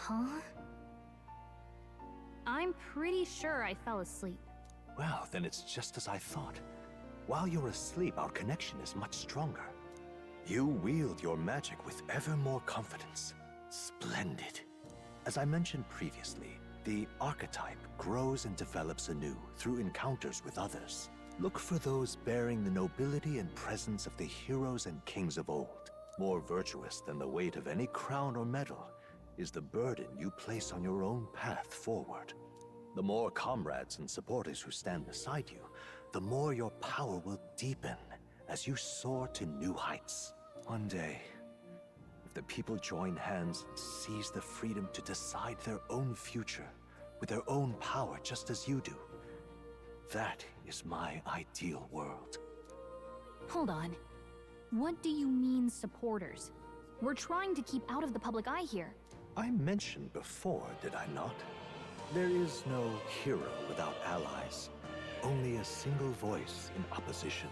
Huh? I'm pretty sure I fell asleep. Well, then it's just as I thought. While you're asleep, our connection is much stronger. You wield your magic with ever more confidence. Splendid. As I mentioned previously, the archetype grows and develops anew through encounters with others. Look for those bearing the nobility and presence of the heroes and kings of old. More virtuous than the weight of any crown or medal is the burden you place on your own path forward. The more comrades and supporters who stand beside you, the more your power will deepen as you soar to new heights. One day, if the people join hands and seize the freedom to decide their own future with their own power just as you do, that is my ideal world. Hold on. What do you mean, supporters? We're trying to keep out of the public eye here. I mentioned before, did I not? There is no hero without allies, only a single voice in opposition.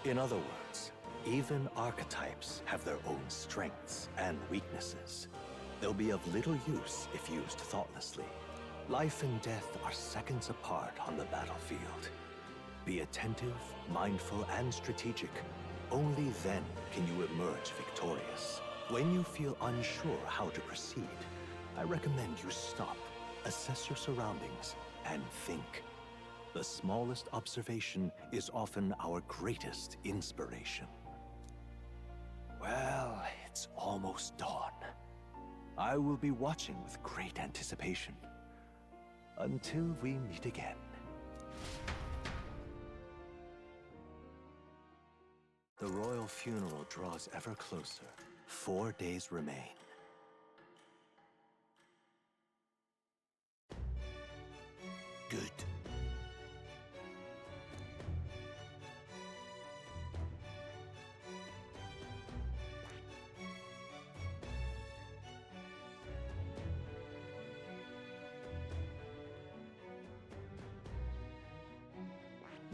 In other words, even archetypes have their own strengths and weaknesses. They'll be of little use if used thoughtlessly. Life and death are seconds apart on the battlefield. Be attentive, mindful, and strategic. Only then can you emerge victorious. When you feel unsure how to proceed, I recommend you stop, assess your surroundings, and think. The smallest observation is often our greatest inspiration. Well, it's almost dawn. I will be watching with great anticipation. Until we meet again. The royal funeral draws ever closer. 4 days remain. Good.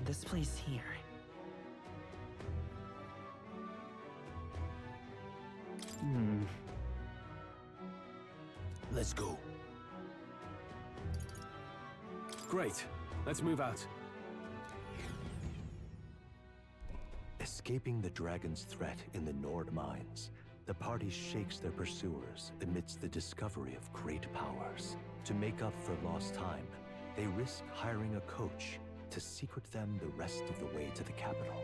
This place here. Let's go. Great. Let's move out. Escaping the dragon's threat in the Nord mines, the party shakes their pursuers amidst the discovery of great powers. To make up for lost time, they risk hiring a coach to secret them the rest of the way to the capital.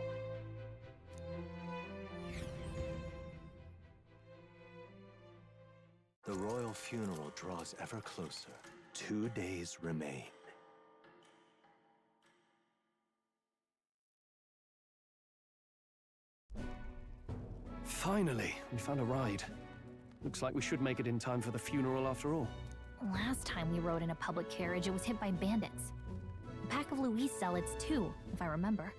The royal funeral draws ever closer. 2 days remain. Finally, we found a ride. Looks like we should make it in time for the funeral after all. Last time we rode in a public carriage, it was hit by bandits. A pack of Louis zealots too, if I remember.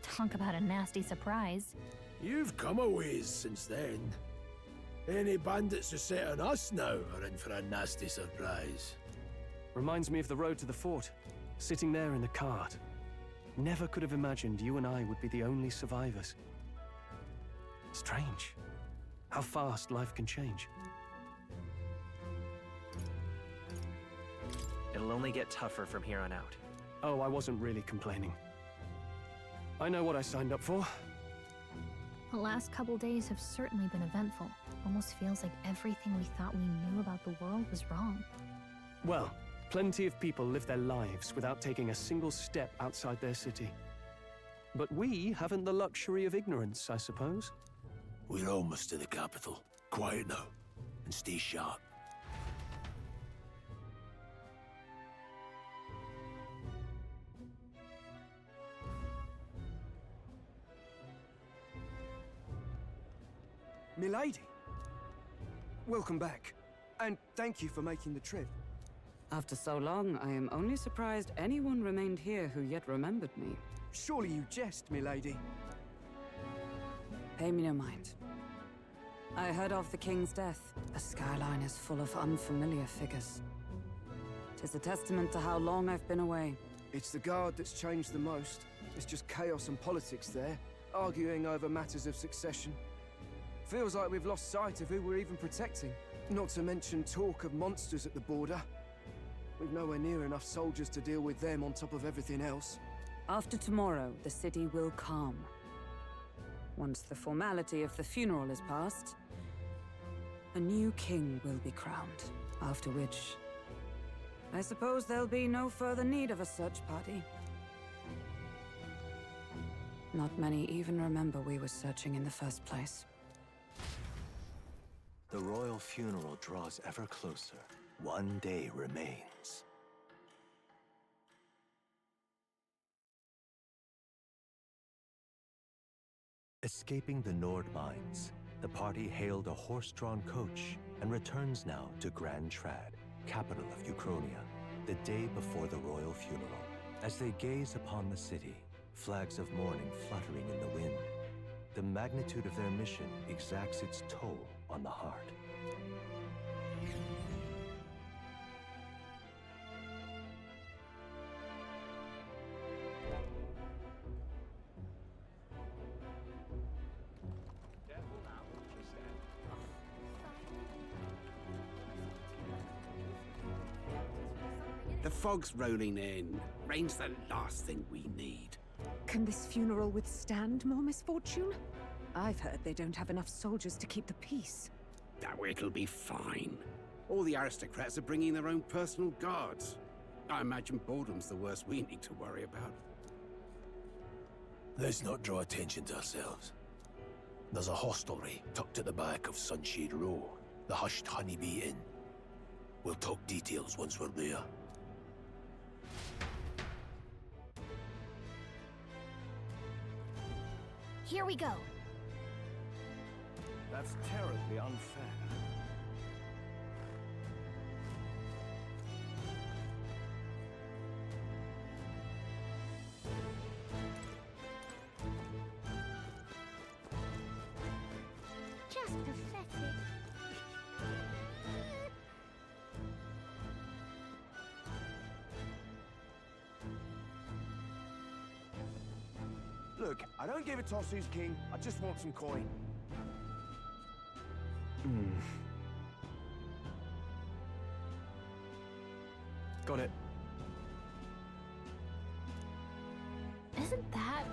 Talk about a nasty surprise. You've come a ways since then. Any bandits who set on us now are in for a nasty surprise. Reminds me of the road to the fort, sitting there in the cart. Never could have imagined you and I would be the only survivors. Strange. How fast life can change. It'll only get tougher from here on out. Oh, I wasn't really complaining. I know what I signed up for. The last couple days have certainly been eventful. Almost feels like everything we thought we knew about the world was wrong. Well, plenty of people live their lives without taking a single step outside their city. But we haven't the luxury of ignorance, I suppose. We're almost to the capital. Quiet now, and stay sharp. Milady, welcome back, and thank you for making the trip. After so long, I am only surprised anyone remained here who yet remembered me. Surely you jest, milady. Pay me no mind. I heard of the king's death. The skyline is full of unfamiliar figures. 'Tis a testament to how long I've been away. It's the guard that's changed the most. It's just chaos and politics there, arguing over matters of succession. Feels like we've lost sight of who we're even protecting. Not to mention talk of monsters at the border. We've nowhere near enough soldiers to deal with them on top of everything else. After tomorrow, the city will calm. Once the formality of the funeral is past, a new king will be crowned. After which, I suppose there'll be no further need of a search party. Not many even remember we were searching in the first place. The royal funeral draws ever closer. One day remains. Escaping the Nord mines, the party hailed a horse-drawn coach and returns now to Grand Trad, capital of Uchronia, the day before the royal funeral. As they gaze upon the city, flags of mourning fluttering in the wind, the magnitude of their mission exacts its toll on the heart. The fog's rolling in. Rain's the last thing we need. Can this funeral withstand more misfortune? I've heard they don't have enough soldiers to keep the peace. Oh, it'll be fine. All the aristocrats are bringing their own personal guards. I imagine boredom's the worst we need to worry about. Let's not draw attention to ourselves. There's a hostelry tucked at the back of Sunshade Row, the Hushed Honeybee Inn. We'll talk details once we're there. Here we go. That's terribly unfair. Just pathetic. Look, I don't give a toss who's king. I just want some coin. Got it. Isn't that...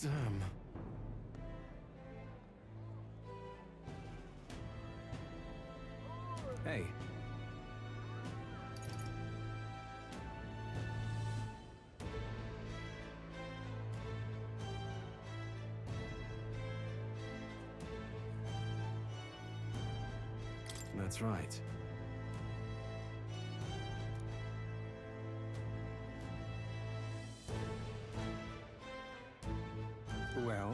Damn. Hey. That's right. Well...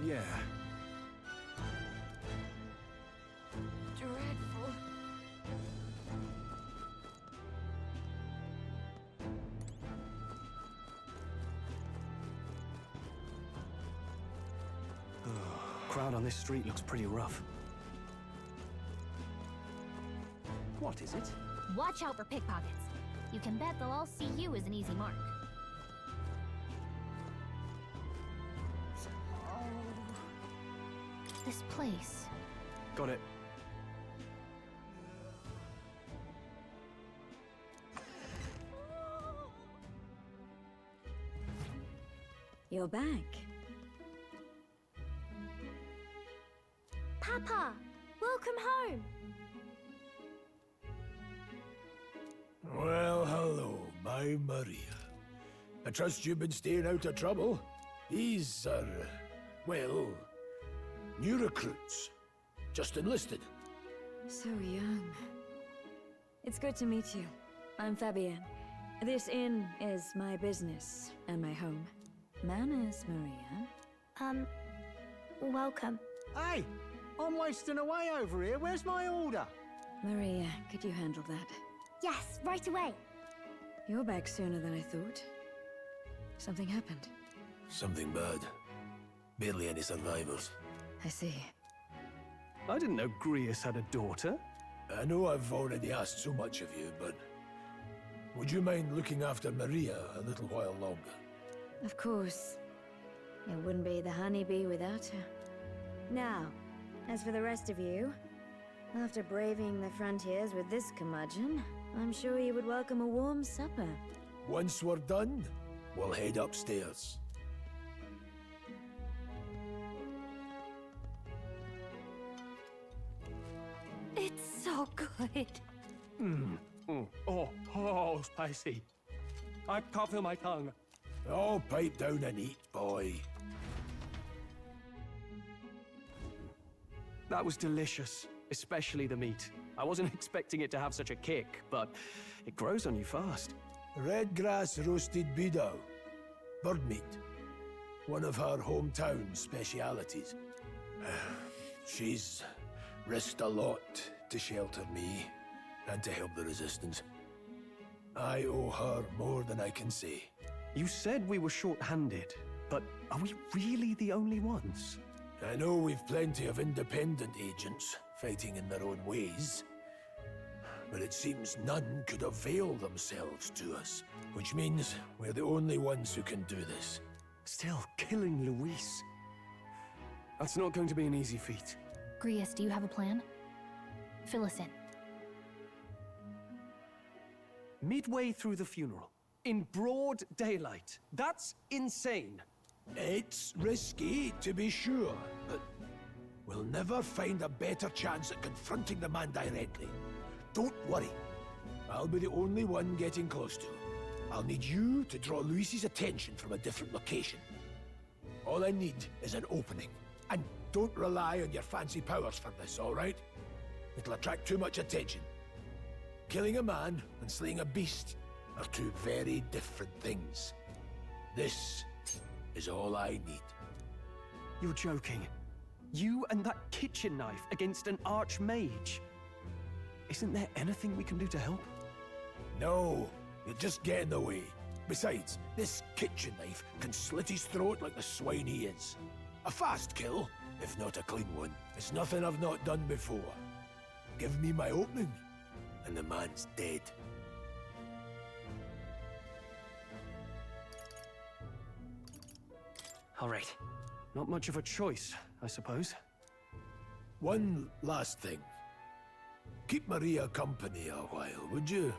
yeah. Dreadful. Crowd on this street looks pretty rough. What is it? Watch out for pickpockets. You can bet they'll all see you as an easy mark. This place. Got it. You're back. Papa, welcome home. Well, hello, my Maria. I trust you've been staying out of trouble. These are, well, new recruits. Just enlisted. So young. It's good to meet you. I'm Fabienne. This inn is my business and my home. Manners, Maria. Welcome. Hey, I'm wasting away over here. Where's my order? Maria, could you handle that? Yes, right away. You're back sooner than I thought. Something happened. Something bad. Barely any survivors. I see. I didn't know Grius had a daughter. I know I've already asked so much of you, but would you mind looking after Maria a little while longer? Of course. It wouldn't be the honeybee without her. Now, as for the rest of you, after braving the frontiers with this curmudgeon, I'm sure you would welcome a warm supper. Once we're done, we'll head upstairs. It's so good. Oh, spicy. I can't feel my tongue. Oh, pipe down and eat, boy. That was delicious, especially the meat. I wasn't expecting it to have such a kick, but it grows on you fast. Red grass roasted beedou. Bird meat. One of her hometown specialities. She's risked a lot to shelter me and to help the Resistance. I owe her more than I can say. You said we were short-handed, but are we really the only ones? I know we've plenty of independent agents fighting in their own ways, but it seems none could avail themselves to us, which means we're the only ones who can do this. Still, killing Luis. That's not going to be an easy feat. Grius, do you have a plan? Fill us in. Midway through the funeral, in broad daylight. That's insane. It's risky, to be sure, but we'll never find a better chance at confronting the man directly. Don't worry. I'll be the only one getting close to him. I'll need you to draw Luis's attention from a different location. All I need is an opening. And don't rely on your fancy powers for this, all right? It'll attract too much attention. Killing a man and slaying a beast are two very different things. This is all I need. You're joking. You and that kitchen knife against an archmage. Isn't there anything we can do to help? No, you'll just get in the way. Besides, this kitchen knife can slit his throat like the swine he is. A fast kill, if not a clean one. It's nothing I've not done before. Give me my opening, and the man's dead. All right. Not much of a choice, I suppose. One last thing. Keep Maria company a while, would you?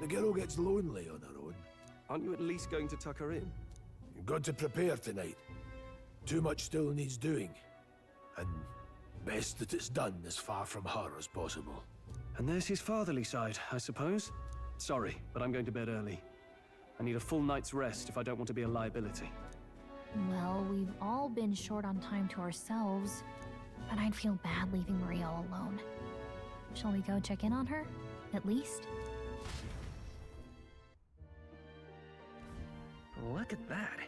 The girl gets lonely on her own. Aren't you at least going to tuck her in? You've got to prepare tonight. Too much still needs doing. And best that it's done as far from her as possible. And there's his fatherly side, I suppose. Sorry, but I'm going to bed early. I need a full night's rest if I don't want to be a liability. Well, we've all been short on time to ourselves, but I'd feel bad leaving Maria all alone. Shall we go check in on her, at least? Look at that.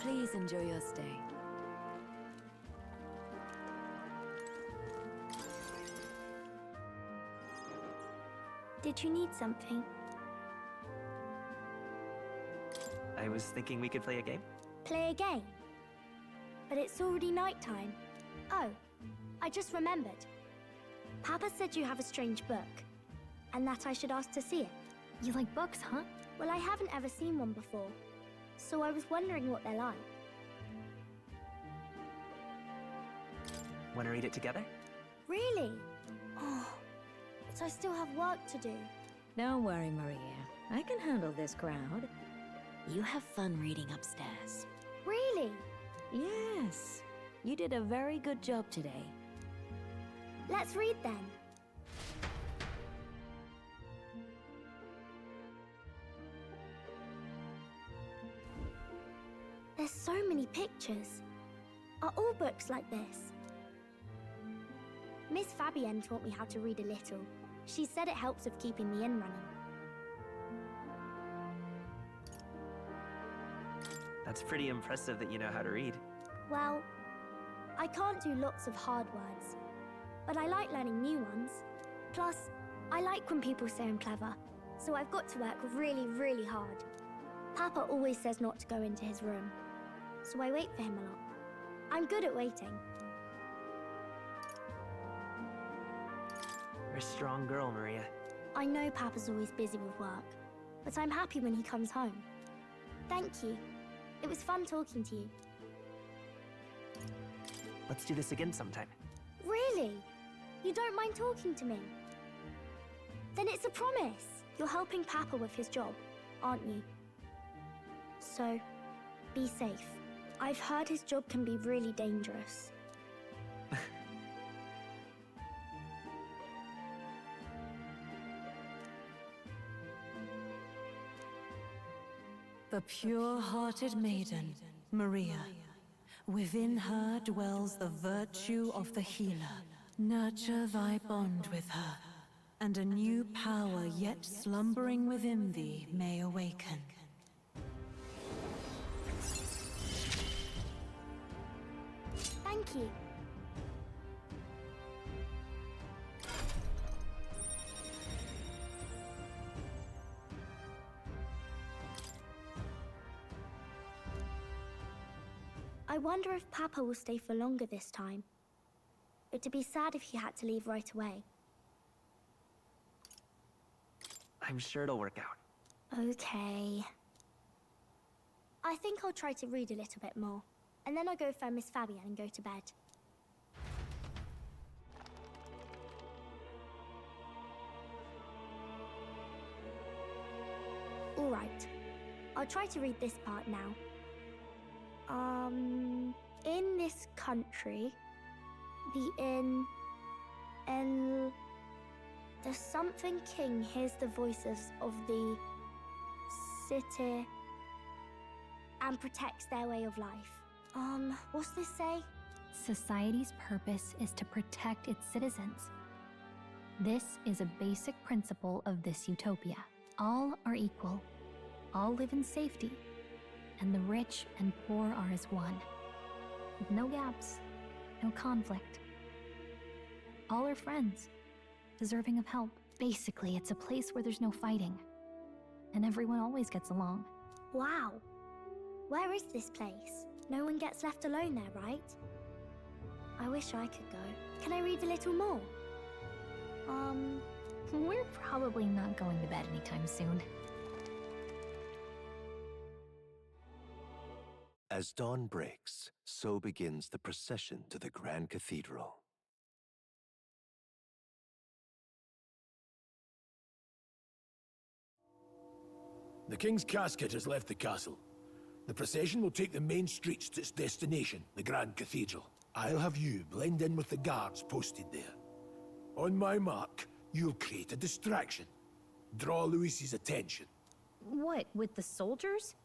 Please enjoy your stay. Did you need something? I was thinking we could play a game. Play a game? But it's already nighttime. Oh, I just remembered. Papa said you have a strange book, and that I should ask to see it. You like books, huh? Well, I haven't ever seen one before, so I was wondering what they're like. Want to read it together? Really? Oh, but I still have work to do. Don't worry, Maria. I can handle this crowd. You have fun reading upstairs. Really? Yes. You did a very good job today. Let's read then. There's so many pictures. Are all books like this? Miss Fabienne taught me how to read a little. She said it helps with keeping the inn running. That's pretty impressive that you know how to read. Well, I can't do lots of hard words, but I like learning new ones. Plus, I like when people say I'm clever, so I've got to work really, really hard. Papa always says not to go into his room, so I wait for him a lot. I'm good at waiting. You're a strong girl, Maria. I know Papa's always busy with work, but I'm happy when he comes home. Thank you. It was fun talking to you. Let's do this again sometime. Really? You don't mind talking to me? Then it's a promise. You're helping Papa with his job, aren't you? So, be safe. I've heard his job can be really dangerous. The pure-hearted maiden, Maria. Within her dwells the virtue of the healer. Nurture thy bond with her, and a new power yet slumbering within thee may awaken. Thank you. I wonder if Papa will stay for longer this time. It'd be sad if he had to leave right away. I'm sure it'll work out. Okay. I think I'll try to read a little bit more, and then I'll go find Miss Fabienne and go to bed. All right. I'll try to read this part now. In this country, the something king hears the voices of the city and protects their way of life. What's this say? Society's purpose is to protect its citizens. This is a basic principle of this utopia. All are equal. All live in safety. And the rich and poor are as one. With no gaps, no conflict. All are friends, deserving of help. Basically, it's a place where there's no fighting. And everyone always gets along. Wow. Where is this place? No one gets left alone there, right? I wish I could go. Can I read a little more? We're probably not going to bed anytime soon. As dawn breaks, so begins the procession to the Grand Cathedral. The King's casket has left the castle. The procession will take the main streets to its destination, the Grand Cathedral. I'll have you blend in with the guards posted there. On my mark, you'll create a distraction. Draw Luis's attention. What, with the soldiers?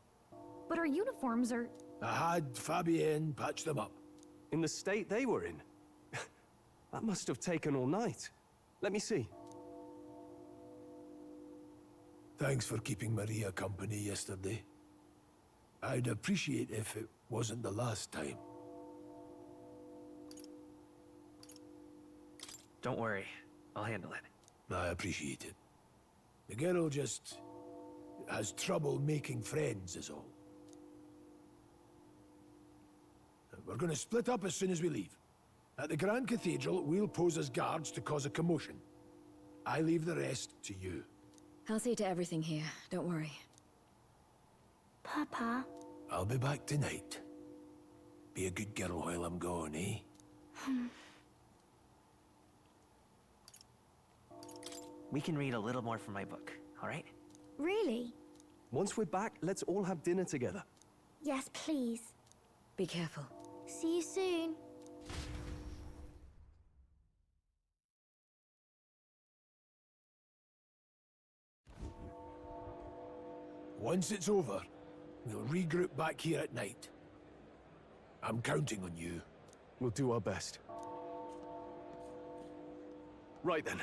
But our uniforms are... I had Fabienne patch them up. In the state they were in? That must have taken all night. Let me see. Thanks for keeping Maria company yesterday. I'd appreciate if it wasn't the last time. Don't worry. I'll handle it. I appreciate it. The girl just has trouble making friends is all. We're going to split up as soon as we leave. At the Grand Cathedral, we'll pose as guards to cause a commotion. I leave the rest to you. I'll see to everything here, don't worry. Papa? I'll be back tonight. Be a good girl while I'm gone, eh? We can read a little more from my book, all right? Really? Once we're back, let's all have dinner together. Yes, please. Be careful. See you soon. Once it's over, we'll regroup back here at night. I'm counting on you. We'll do our best. Right then.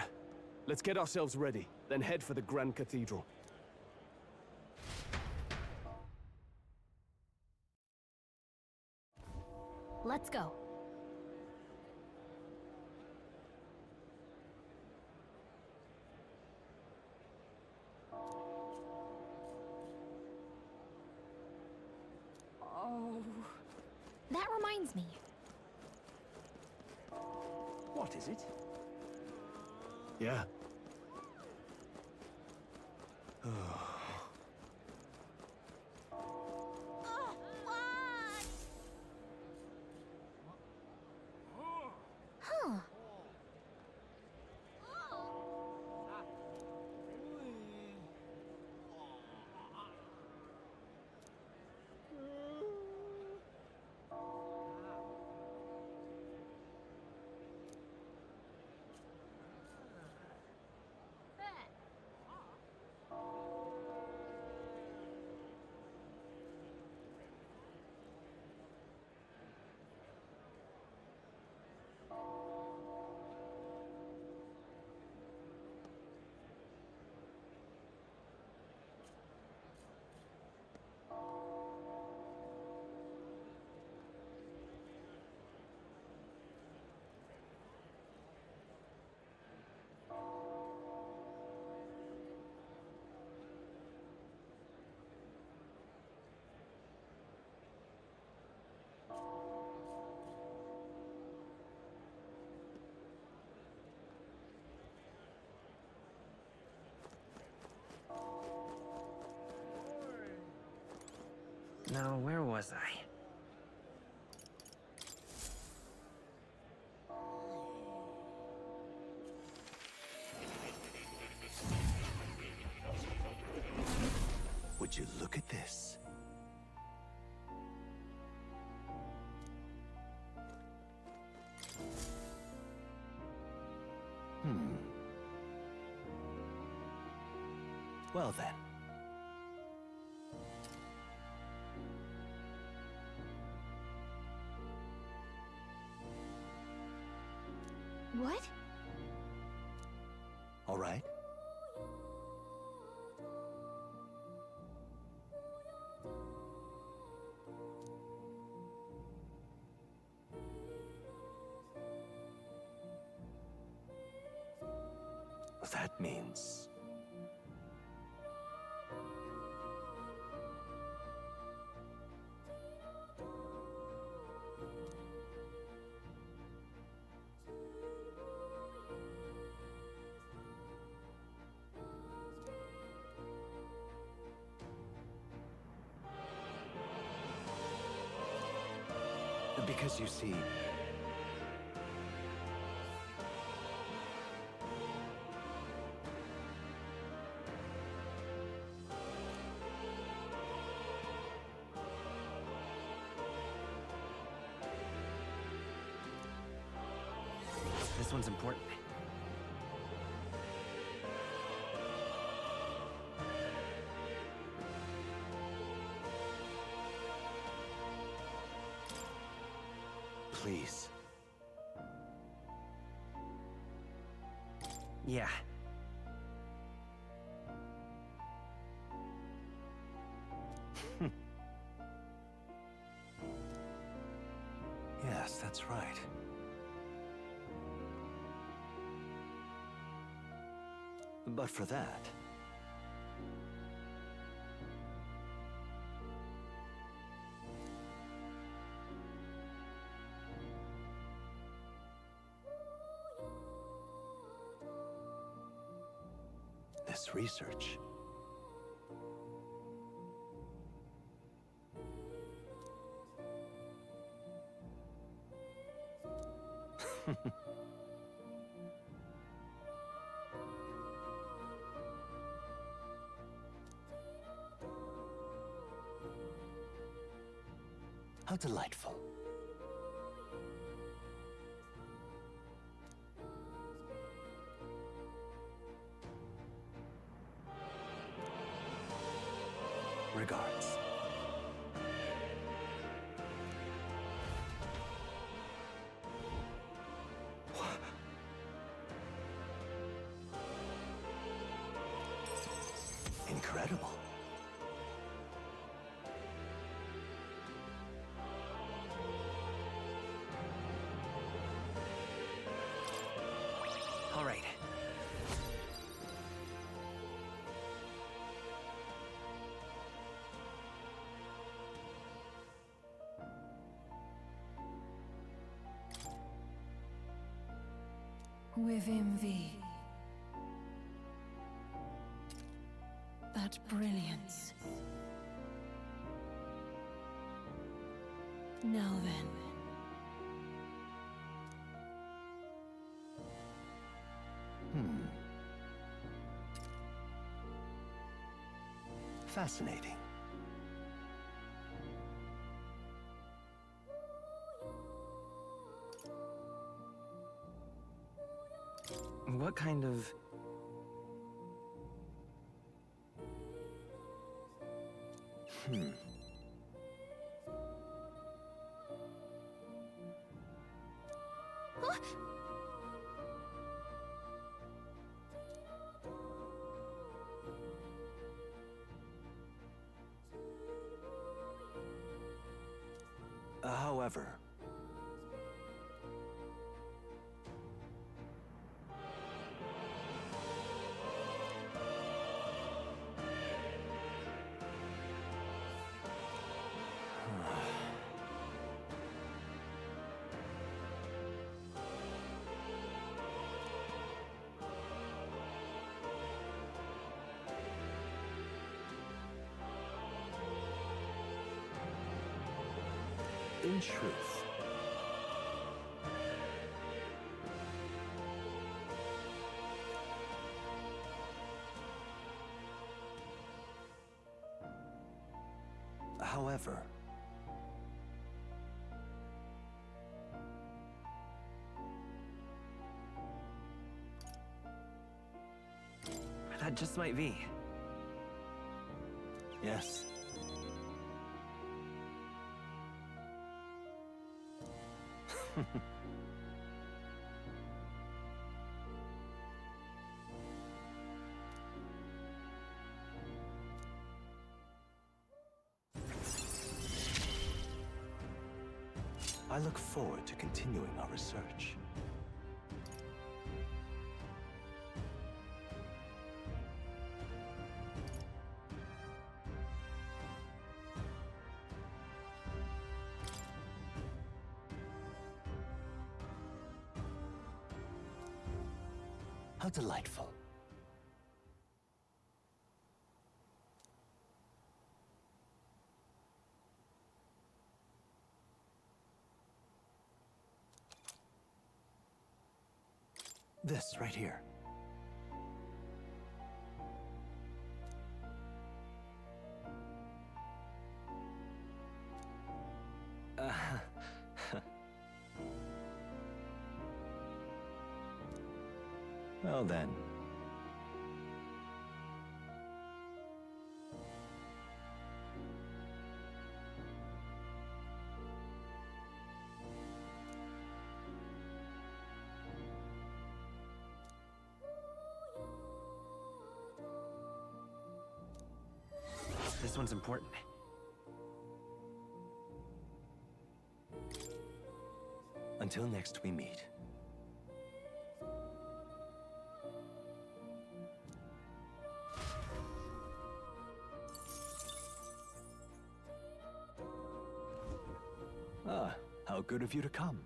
Let's get ourselves ready, then head for the Grand Cathedral. Let's go. Oh. That reminds me. What is it? Yeah. Huh. Now, where was I? Would you look at this? Well then. What? All right. That means... Because you see... This one's important. Please. Yeah. Yes, that's right. But for that... this research... How delightful. Regards. Incredible. All right. With envy. That brilliance. Now then. Fascinating. What kind of... However, in truth, however, That just might be. yes. I look forward to continuing our research. How delightful. This right here. Well then. This one's important. Until next we meet. Ah, how good of you to come.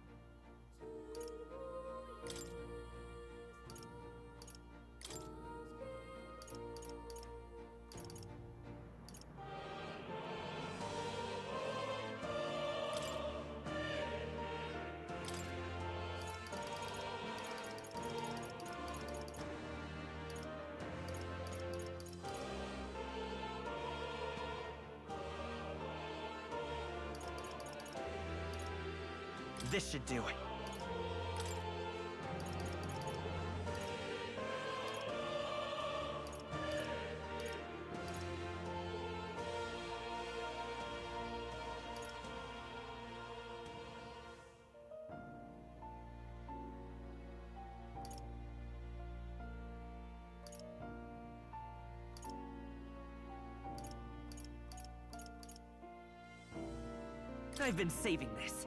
This should do it. I've been saving this.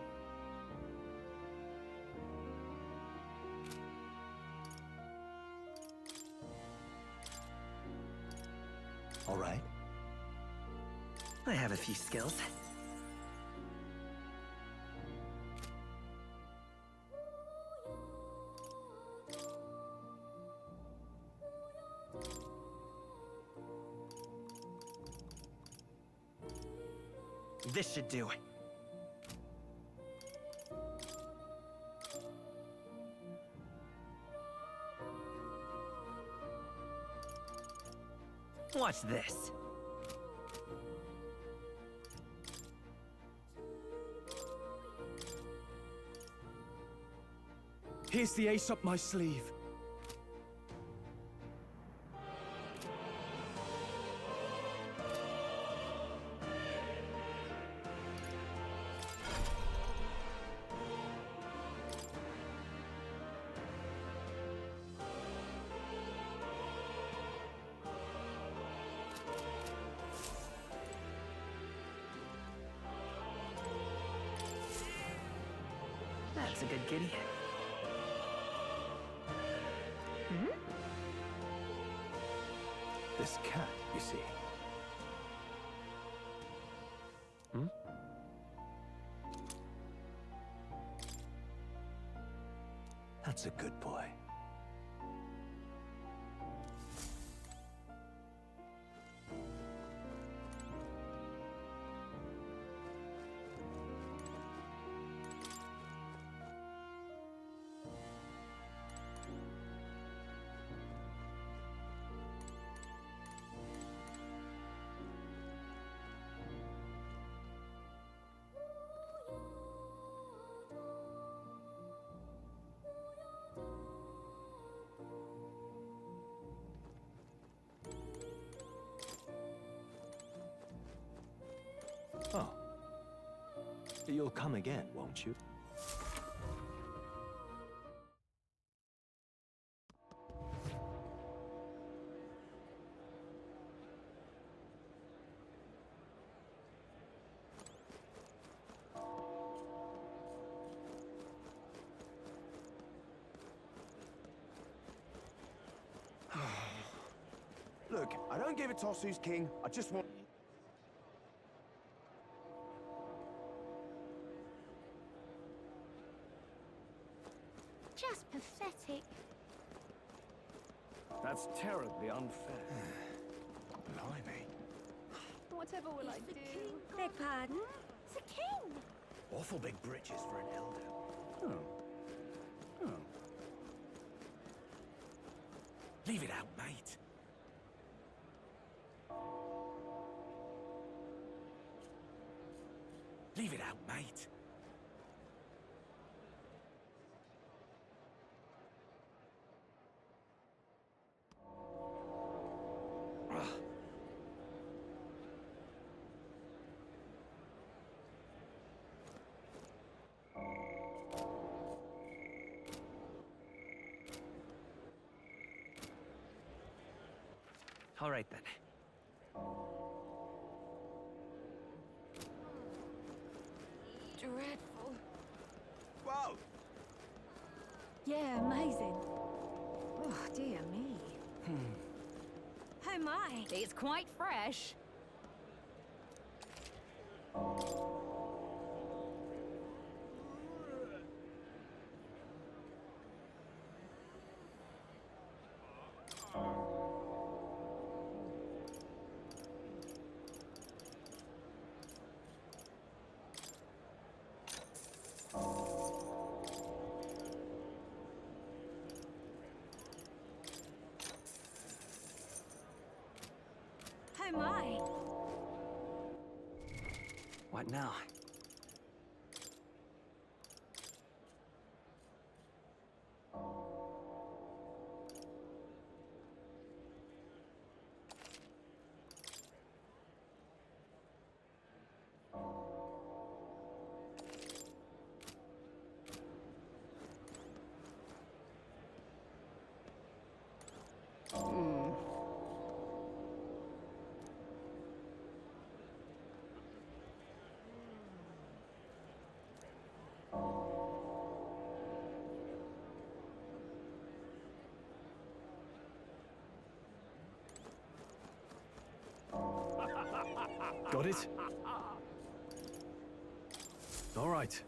All right. I have a few skills. This should do it. Watch this. Here's the ace up my sleeve. That's a good kitty. This cat, you see. Hmm? That's a good boy. Oh. You'll come again, won't you? Look, I don't give a toss who's king. I just want... Just pathetic. That's terribly unfair. Blimey. Whatever will I do? Beg pardon? It's a king! Awful big britches for an elder. Leave it out, mate. Leave it out, mate. All right then. Dreadful. Whoa! Yeah, amazing. Oh, dear me. Oh my! It's quite fresh. Oh my! What now? Got it? All right.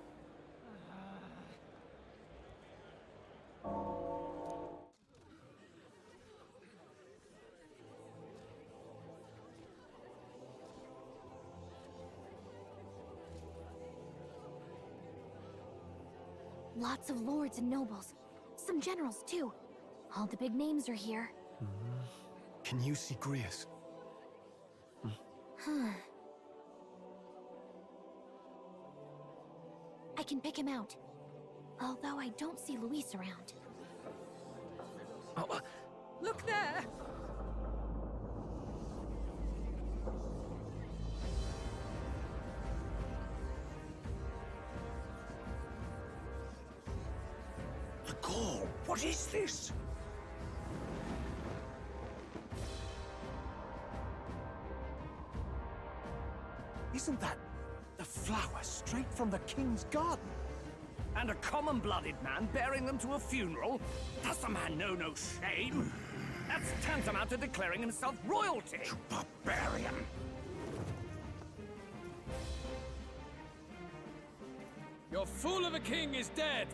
Lots of lords and nobles. Some generals, too. All the big names are here. Can you see Grius? I can pick him out. Although I don't see Luis around. Look there! The Gaul, what is this? Isn't that the flower straight from the king's garden? And a common-blooded man bearing them to a funeral? Does the man know no shame? That's tantamount to declaring himself royalty! You barbarian! Your fool of a king is dead!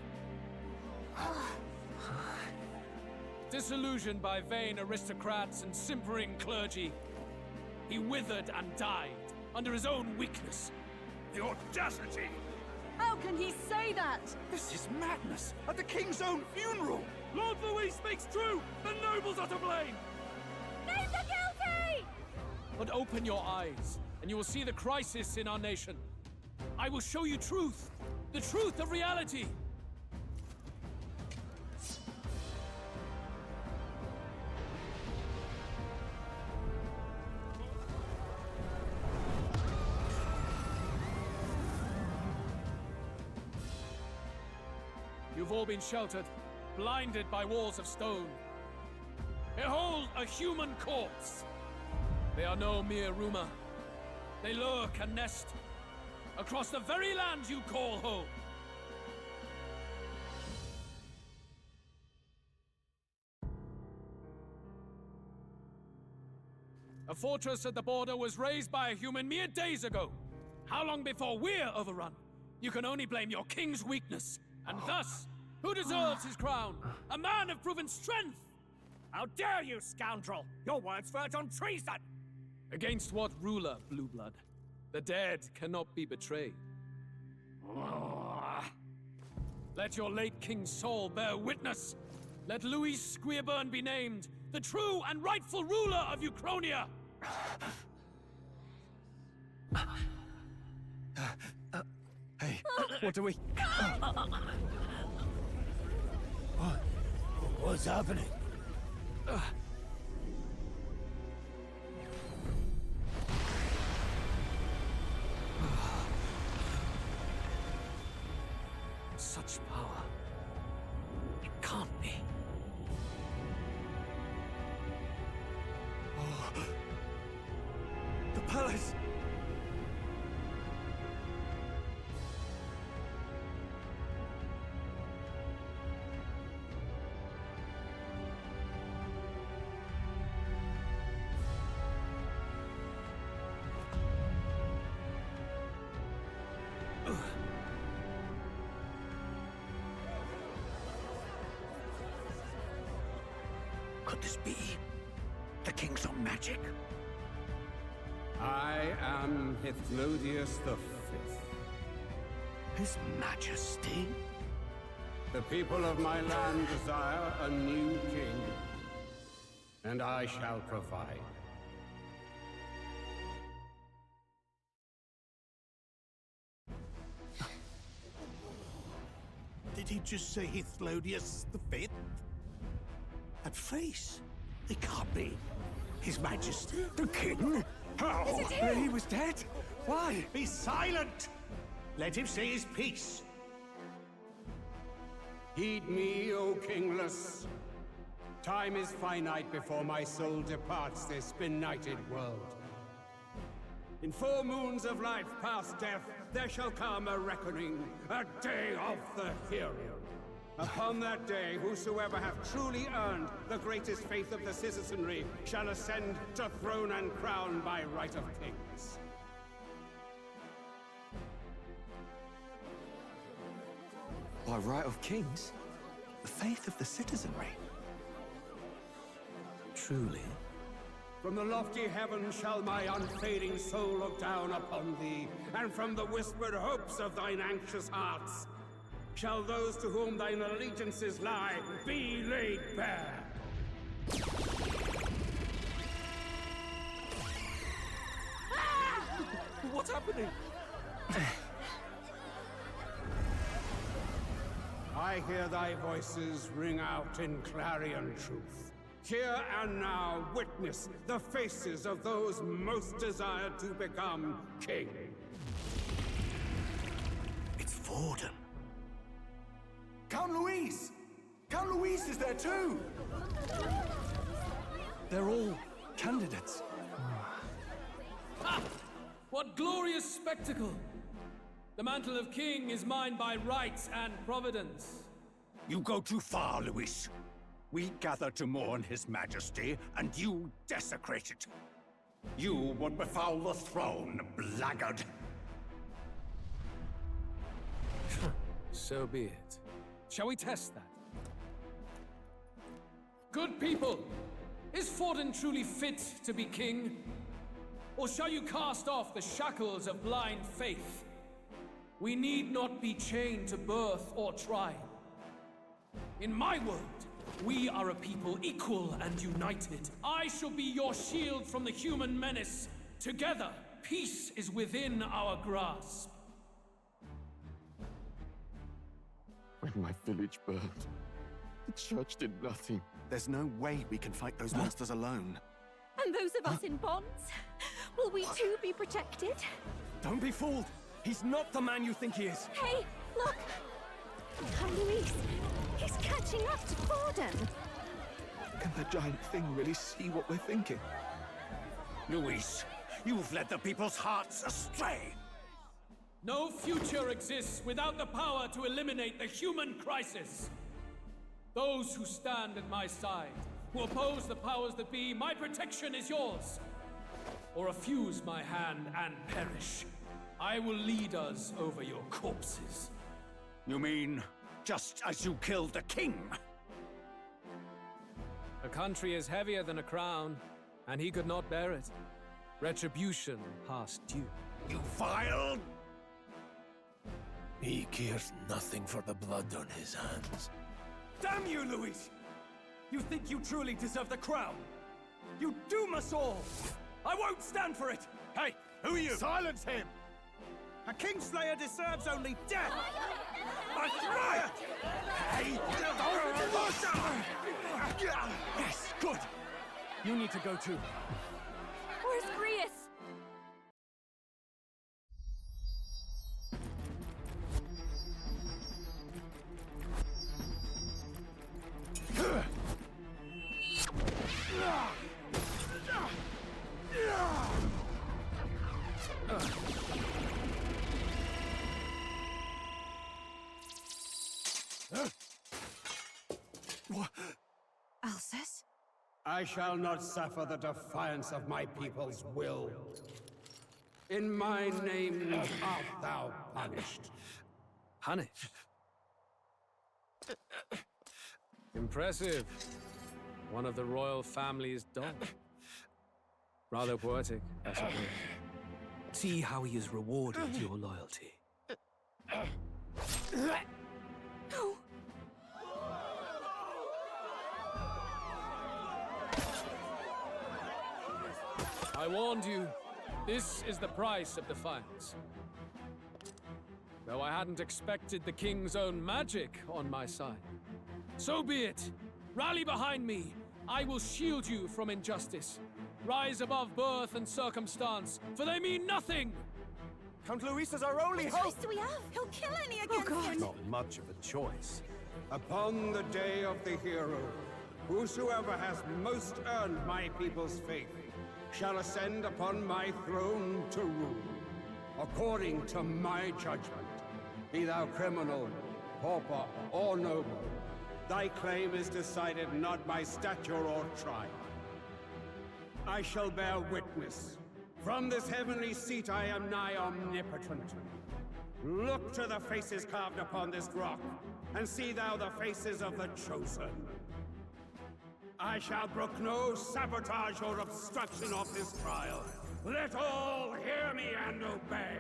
Disillusioned by vain aristocrats and simpering clergy, he withered and died under his own weakness. The audacity! How can he say that? This is madness! At the king's own funeral! Lord Louis speaks true! The nobles are to blame! Name the guilty! But open your eyes, and you will see the crisis in our nation. I will show you truth! The truth of reality! You've all been sheltered, blinded by walls of stone. Behold a human corpse! They are no mere rumor. They lurk and nest across the very land you call home. A fortress at the border was raised by a human mere days ago. How long before we're overrun? You can only blame your king's weakness. And thus, who deserves his crown? A man of proven strength! How dare you, scoundrel! Your words verge on treason! Against what ruler, Blue Blood? The dead cannot be betrayed. Let your late king's soul bear witness! Let Louis Squeerburn be named the true and rightful ruler of Uchronia! Hey, what do we... What's happening? Such power. It can't be. The palace! Could this be the king's own magic? I am Hithlodius V. His Majesty? The people of my land desire a new king, and I shall provide. Did he just say Hithlodius V? That face, it can't be. His Majesty, the king? How? Is it him? He was dead? Why? Be silent! Let him say his piece. Heed me, O kingless. Time is finite before my soul departs this benighted world. In 4 moons of life past death, there shall come a reckoning, a day of the hero. Upon that day, whosoever hath truly earned the greatest faith of the citizenry shall ascend to throne and crown by right of kings. By right of kings? The faith of the citizenry? Truly? From the lofty heavens shall my unfading soul look down upon thee, and from the whispered hopes of thine anxious hearts shall those to whom thine allegiances lie be laid bare. What's happening? I hear thy voices ring out in clarion truth. Here and now, witness the faces of those most desired to become king. It's Vorden. Count Louise! Count Louise is there too! They're all candidates. Ha! What glorious spectacle! The mantle of king is mine by rights and providence. You go too far, Luis. We gather to mourn his majesty, and you desecrate it. You would befoul the throne, blackguard. So be it. Shall we test that? Good people, is Vorden truly fit to be king? Or shall you cast off the shackles of blind faith? We need not be chained to birth or tribe. In my world, we are a people equal and united. I shall be your shield from the human menace. Together, peace is within our grasp. When my village burned, the church did nothing. There's no way we can fight those monsters alone. And those of us in bonds? Will we too be protected? Don't be fooled! He's not the man you think he is! Hey, look! Count Luis! He's catching up to Vorden! Can the giant thing really see what we're thinking? Luis, you've led the people's hearts astray. No future exists without the power to eliminate the human crisis. Those who stand at my side, who oppose the powers that be, my protection is yours. Or refuse my hand and perish. I will lead us over your corpses. You mean, just as you killed the king? A country is heavier than a crown, and he could not bear it. Retribution past due. You vile... He cares nothing for the blood on his hands. Damn you, Luis! You think you truly deserve the crown? You doom us all! I won't stand for it! Hey, who are you? Silence him! A Kingslayer deserves only death! A riot! Hey! Yes, good! You need to go too. Where's Grius? Alcest? I shall not suffer the defiance of my people's will. In my name art thou punished. Punished? Impressive. One of the royal family's dog. Rather poetic, I suppose. See how he has rewarded your loyalty. No. I warned you. This is the price of defiance. Though I hadn't expected the king's own magic on my side. So be it. Rally behind me. I will shield you from injustice. Rise above birth and circumstance, for they mean nothing! Count Luis is our only What hope! choice do we have? He'll kill any against him! Not much of a choice. Upon the day of the hero, Whosoever has most earned my people's faith shall ascend upon my throne to rule, according to my judgment. Be thou criminal, pauper, or noble, thy claim is decided not by stature or tribe. I shall bear witness. From this heavenly seat I am nigh omnipotent. Look to the faces carved upon this rock, and see thou the faces of the chosen. I shall brook no sabotage or obstruction of this trial. Let all hear me and obey.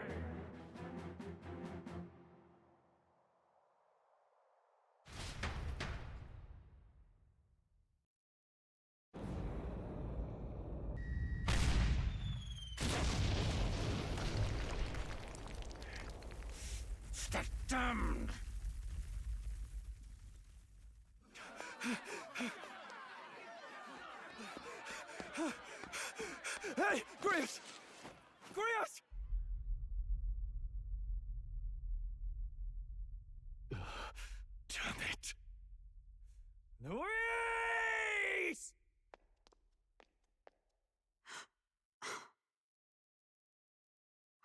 The damned! Hey, Grius! Grius! Damn it! Luis!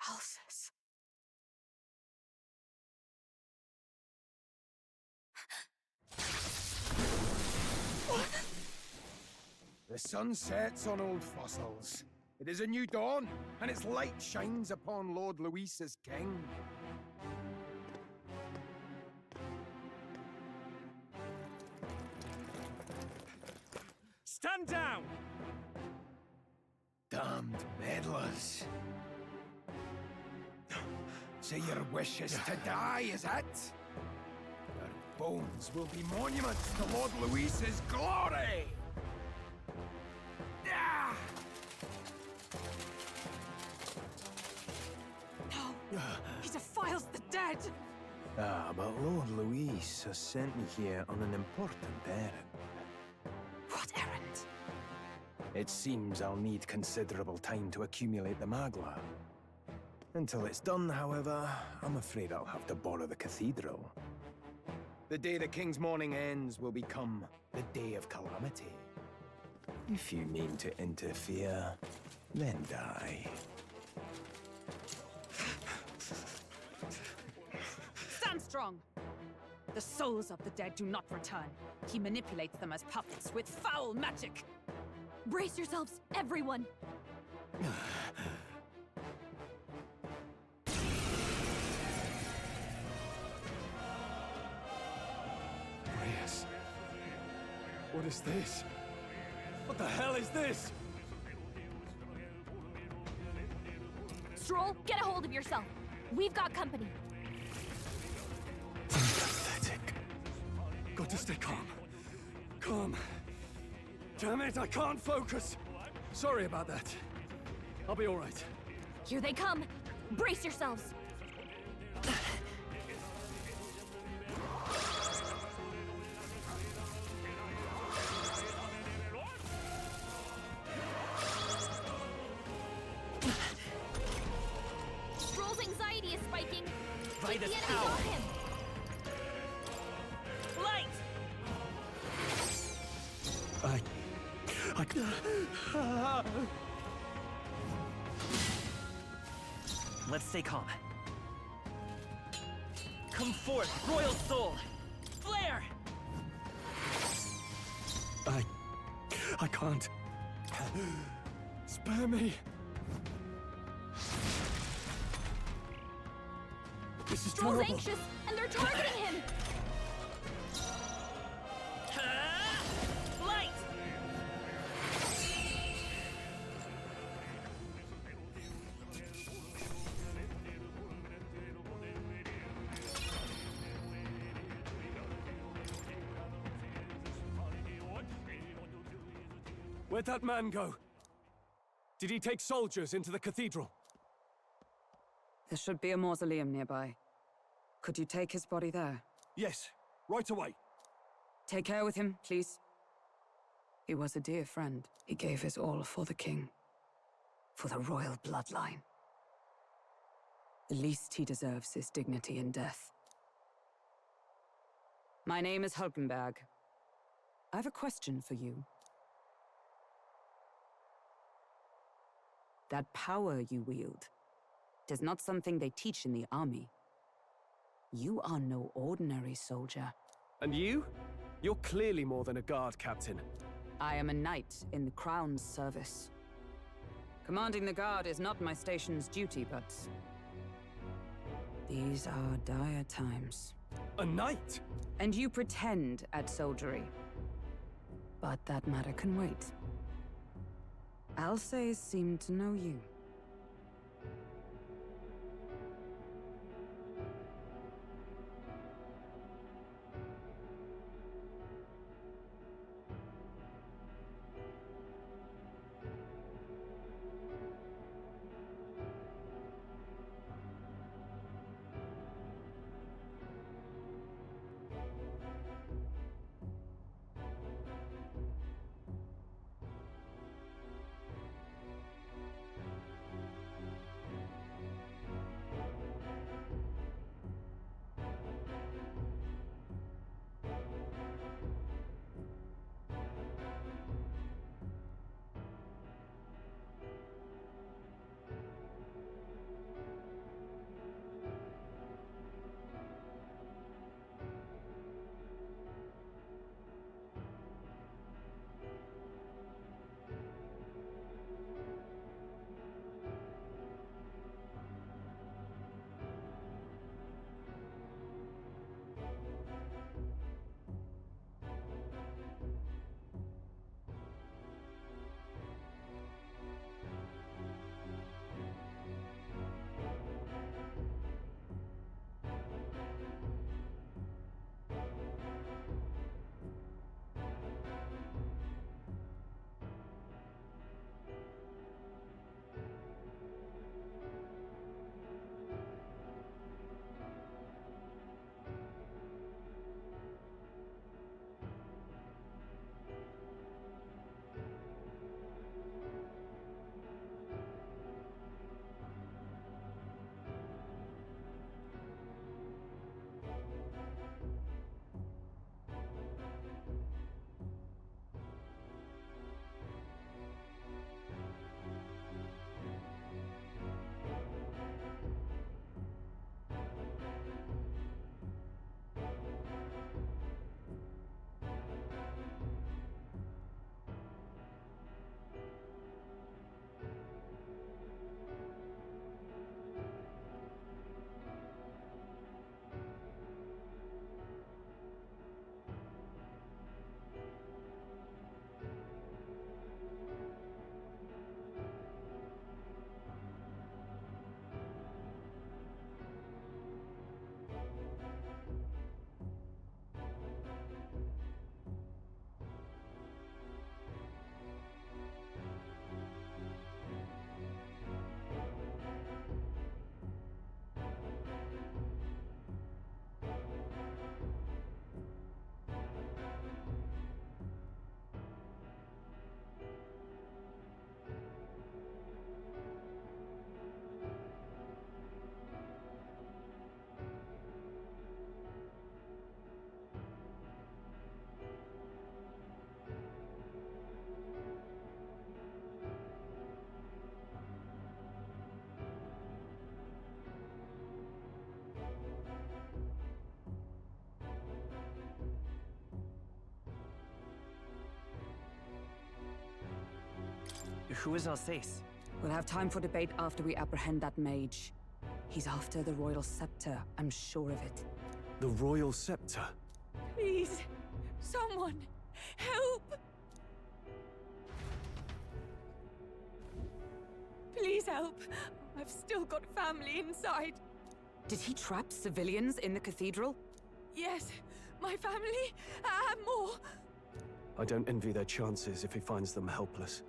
Alsus. The sun sets on old fossils. It is a new dawn, and its light shines upon Lord Luis as king. Stand down! Damned meddlers. So your wish is to die, is it? Your bones will be monuments to Lord Luis's glory! Ah! No! He defiles the dead! Ah, but Lord Luis has sent me here on an important errand. What errand? It seems I'll need considerable time to accumulate the Magla. Until it's done, however, I'm afraid I'll have to borrow the cathedral. The day the king's mourning ends will become the day of calamity. If you mean to interfere, then die. Stand strong! The souls of the dead do not return. He manipulates them as puppets with foul magic! Brace yourselves, everyone! Reyes. What is this? What the hell is this? Stroll, get a hold of yourself. We've got company. Pathetic. Got to stay calm. Calm. Damn it, I can't focus. Sorry about that. I'll be all right. Here they come. Brace yourselves. Stroll's anxiety is spiking. Keep the enemy off him. Light! Let's stay calm. Come forth, royal soul! Flare! I can't. Spare me. This is Stroll's terrible. anxious, and they're targeting him. Light! Where'd that man go? Did he take soldiers into the cathedral? There should be a mausoleum nearby. Could you take his body there? Yes, right away. Take care with him, please. He was a dear friend. He gave his all for the king. For the royal bloodline. The least he deserves is dignity in death. My name is Hulkenberg. I have a question for you. That power you wield, it is not something they teach in the army. You are no ordinary soldier. And you? You're clearly more than a guard captain. I am a knight in the Crown's service. Commanding the guard is not my station's duty, but... these are dire times. A knight? And you pretend at soldiery. But that matter can wait. Alsays seem to know you. Who is Alsace? We'll have time for debate after we apprehend that mage. He's after the royal scepter, I'm sure of it. The royal scepter? Please, someone, help! Please help. I've still got family inside. Did he trap civilians in the cathedral? Yes, my family, and more. I don't envy their chances if he finds them helpless.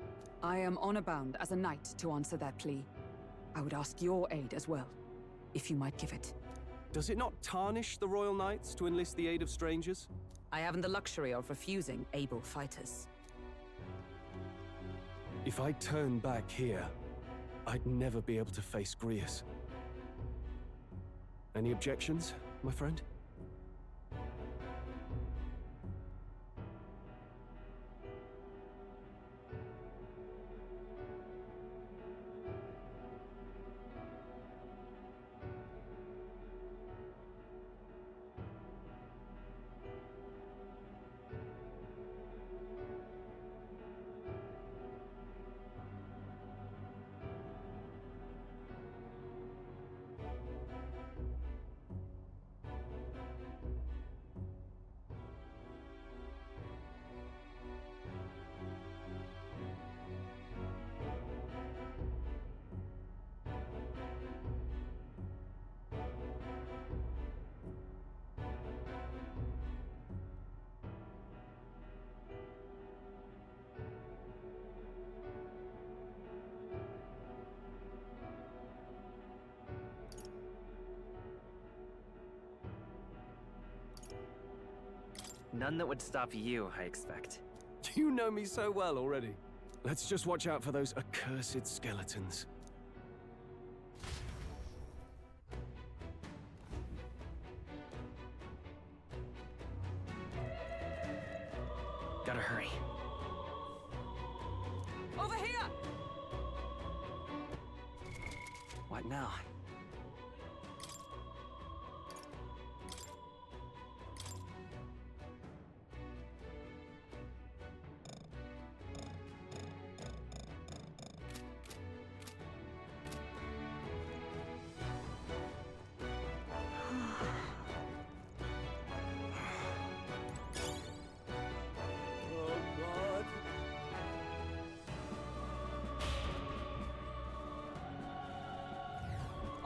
I am honor-bound as a knight to answer that plea. I would ask your aid as well, if you might give it. Does it not tarnish the Royal Knights to enlist the aid of strangers? I haven't the luxury of refusing able fighters. If I turn back here, I'd never be able to face Grius. Any objections, my friend? None that would stop you, I expect. You know me so well already. Let's just watch out for those accursed skeletons. Gotta hurry. Over here! What now?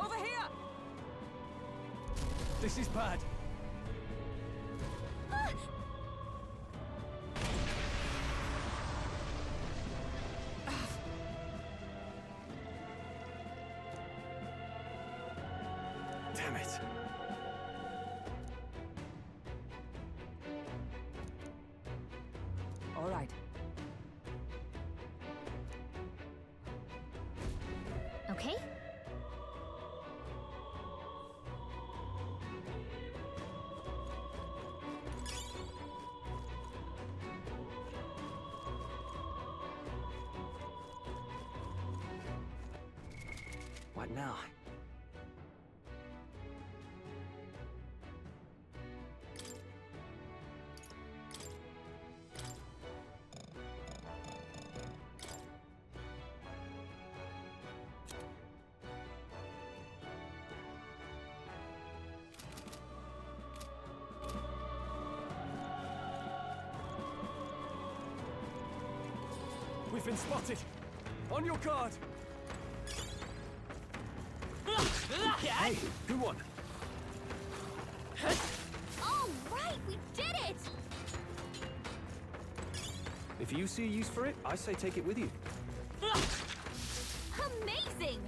Over here! This is bad. Damn it. All right. Okay? What now? We've been spotted. On your guard. Hey, good one. All right, we did it! If you see a use for it, I say take it with you. Amazing!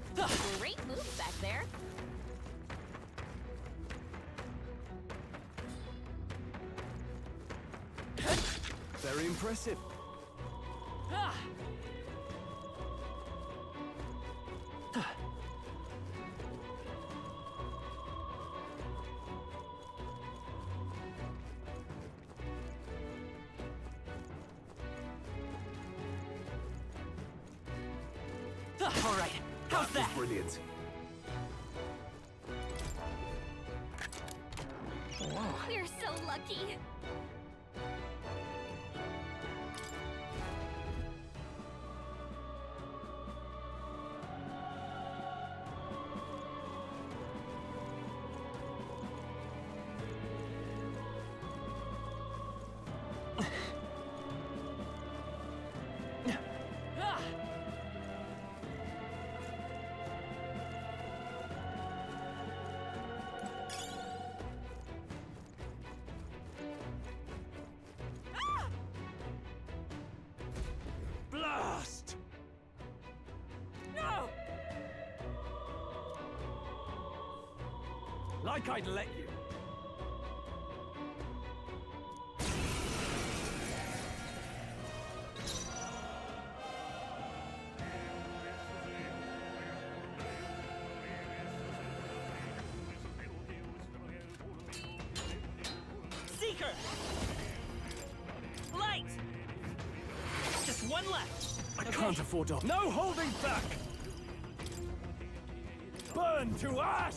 Great moves back there. Very impressive. All right, how's that? Brilliant. We're so lucky. Blast! No! Like I'd let you. Seeker! Light! Just one left. I can't afford to. No holding back! Burn to ash!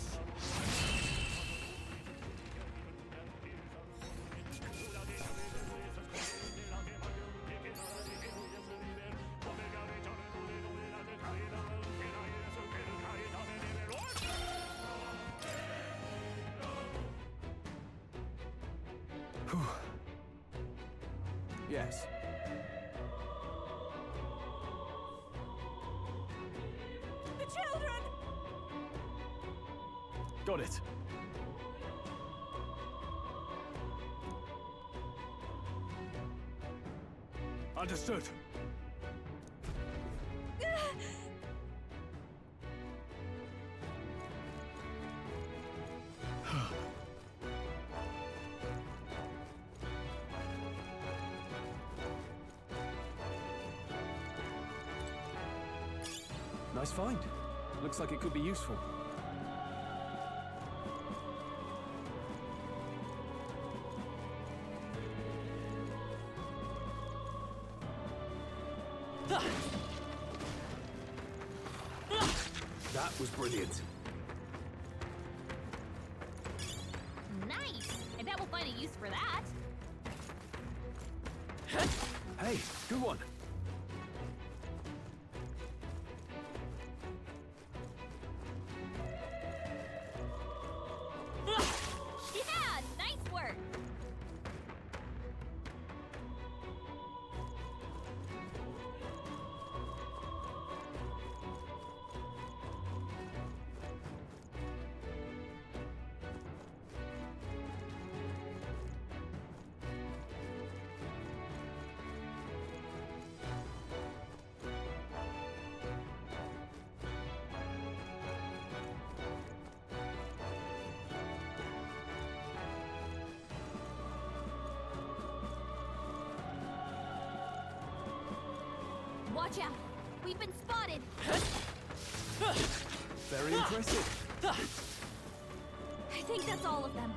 Yes. The children! Got it. Understood. Nice find. Looks like it could be useful. That was brilliant. Nice! I bet we'll find a use for that. Hey, good one. Yeah, nice work! Watch out! We've been spotted! Very impressive. I think that's all of them.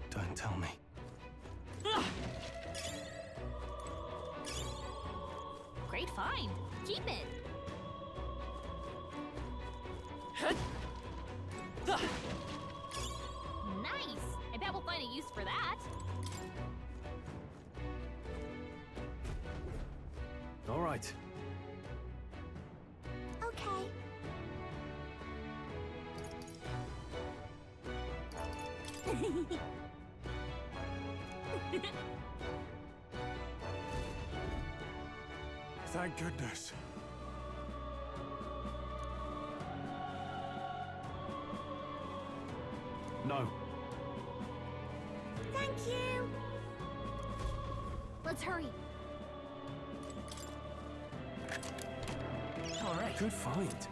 Don't tell me. Great find. Keep it. Nice. I bet we'll find a use for that. All right. Okay. Thank goodness. No. Thank you. Let's hurry. All right. Good find.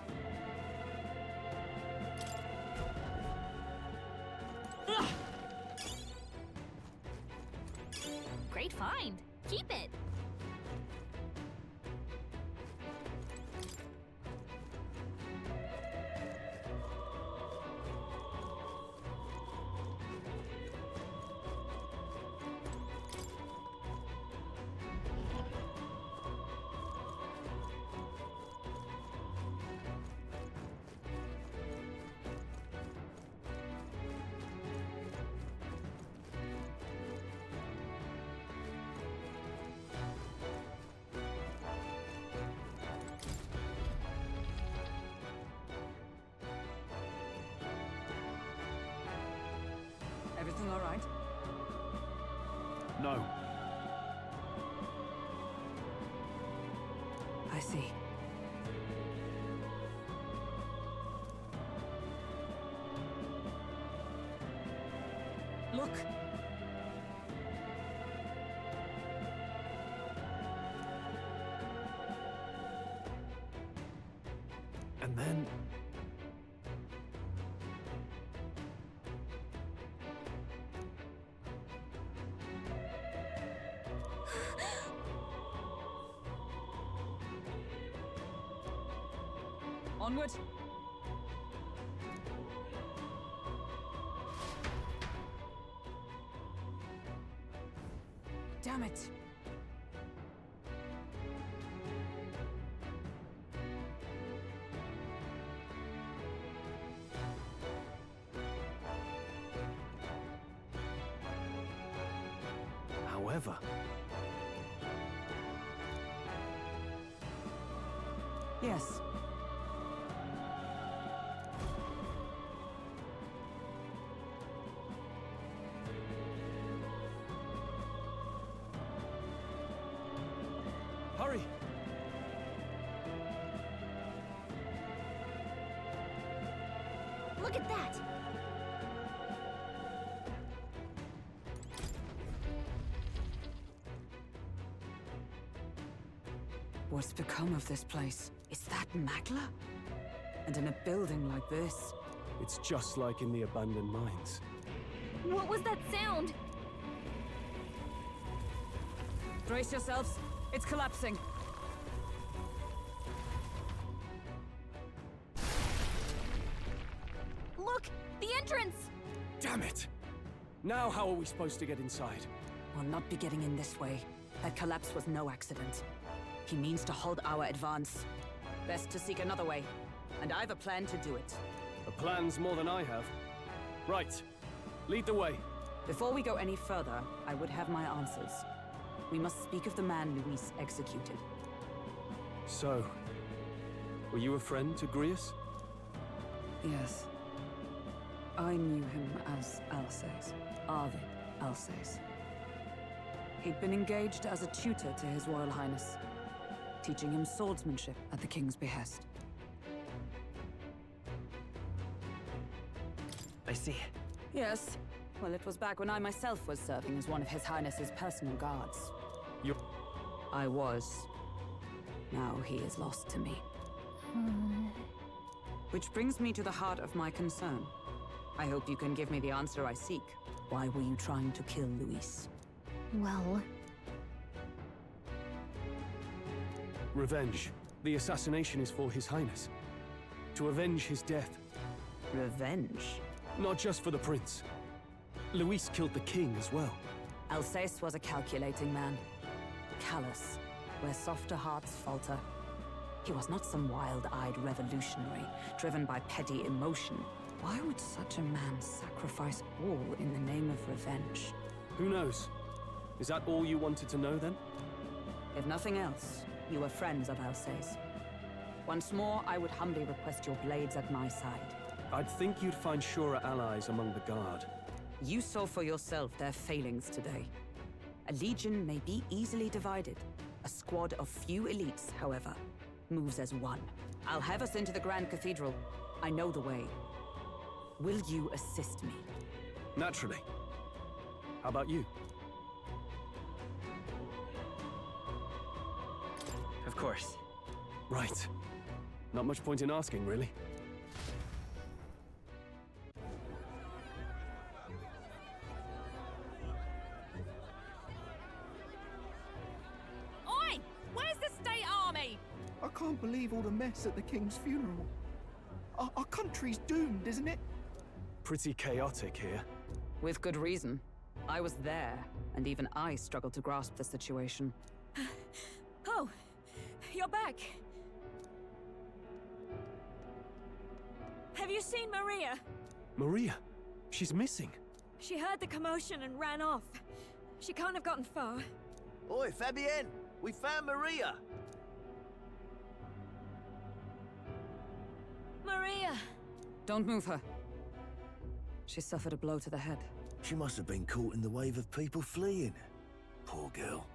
Great find. Keep it. Everything all right? No. I see. Look! And then... Onward! Damn it! However... Yes. Hurry! Look at that. What's become of this place? Is that Magla? And in a building like this? It's just like in the abandoned mines. What was that sound? Brace yourselves. It's collapsing. Look! The entrance! Damn it! Now how are we supposed to get inside? We'll not be getting in this way. That collapse was no accident. He means to halt our advance. Best to seek another way. And I've a plan to do it. A plan's more than I have. Right. Lead the way. Before we go any further, I would have my answers. We must speak of the man Luis executed. So, were you a friend to Grius? Yes. I knew him as Alsace. Arvid Alsace. He'd been engaged as a tutor to His Royal Highness, teaching him swordsmanship at the King's behest. I see. Yes. Well, it was back when I myself was serving as one of His Highness's personal guards. You... I was. Now he is lost to me. Which brings me to the heart of my concern. I hope you can give me the answer I seek. Why were you trying to kill Luis? Well... Revenge. The assassination is for His Highness. To avenge his death. Revenge? Not just for the prince. Luis killed the king as well. Alsace was a calculating man. Callous, where softer hearts falter. He was not some wild-eyed revolutionary, driven by petty emotion. Why would such a man sacrifice all in the name of revenge? Who knows? Is that all you wanted to know, then? If nothing else, you were friends of Alsace. Once more, I would humbly request your blades at my side. I'd think you'd find surer allies among the Guard. You saw for yourself their failings today. A legion may be easily divided. A squad of few elites, however, moves as one. I'll have us into the Grand Cathedral. I know the way. Will you assist me? Naturally. How about you? Of course. Right. Not much point in asking, really. Oi! Where's the state army? I can't believe all the mess at the king's funeral. Our country's doomed, isn't it? Pretty chaotic here. With good reason. I was there, and even I struggled to grasp the situation. Oh, you're back. Have you seen Maria? Maria? She's missing. She heard the commotion and ran off. She can't have gotten far. Oi, Fabienne! We found Maria! Maria! Don't move her. She suffered a blow to the head. She must have been caught in the wave of people fleeing. Poor girl.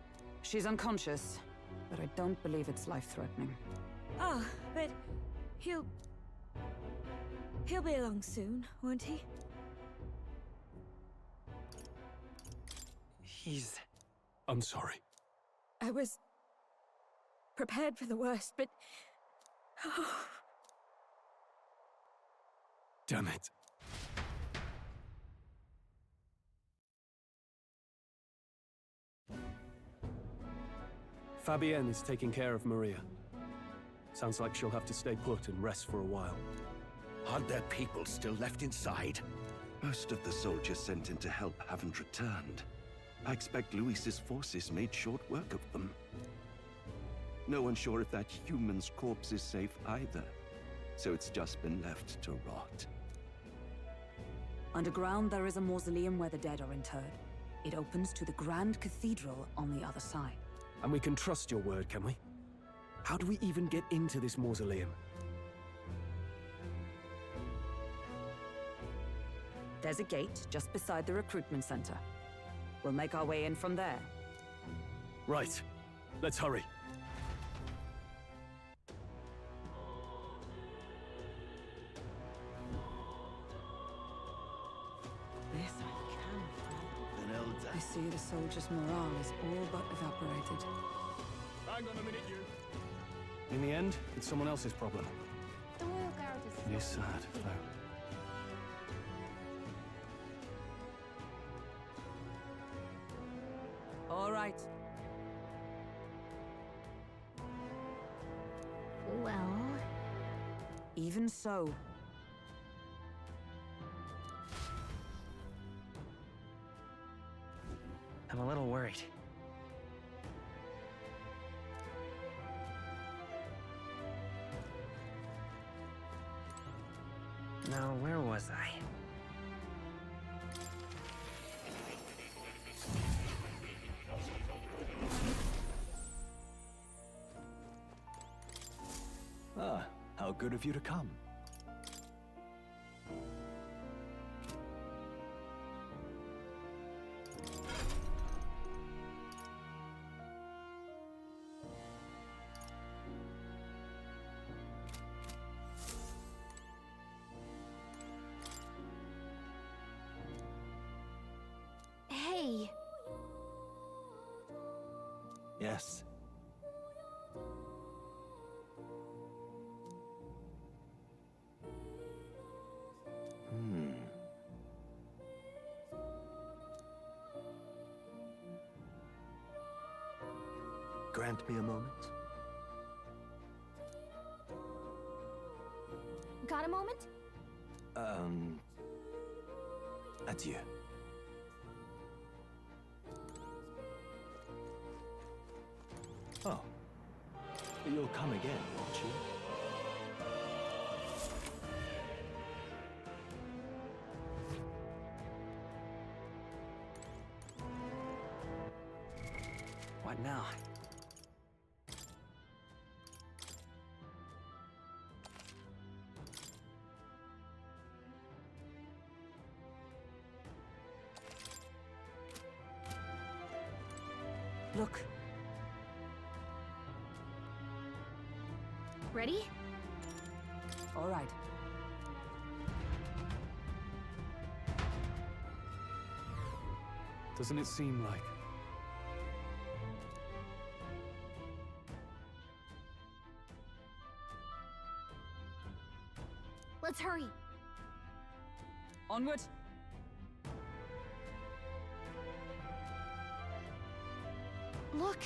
She's unconscious, but I don't believe it's life-threatening. Oh, but he'll be along soon, won't he? I'm sorry. I was prepared for the worst, but... Oh. Damn it. Fabienne is taking care of Maria. Sounds like she'll have to stay put and rest for a while. Aren't there people still left inside? Most of the soldiers sent in to help haven't returned. I expect Luis's forces made short work of them. No one's sure if that human's corpse is safe either, so it's just been left to rot. Underground, there is a mausoleum where the dead are interred. It opens to the Grand Cathedral on the other side. And we can trust your word, can we? How do we even get into this mausoleum? There's a gate just beside the recruitment center. We'll make our way in from there. Right. Let's hurry. This I can. I see the soldiers' morale is all but evaporated. Hang on a minute, you. In the end, it's someone else's problem. The Royal Guard is... It is sad, though. All right. Well... Even so. I'm a little worried. Now, where was I? Ah, how good of you to come. Hey. Yes. Grant me a moment. Got a moment? Adieu. Oh. You'll come again, won't you? What now? Look. Ready? All right. Doesn't it seem like? Let's hurry. Onward. Look.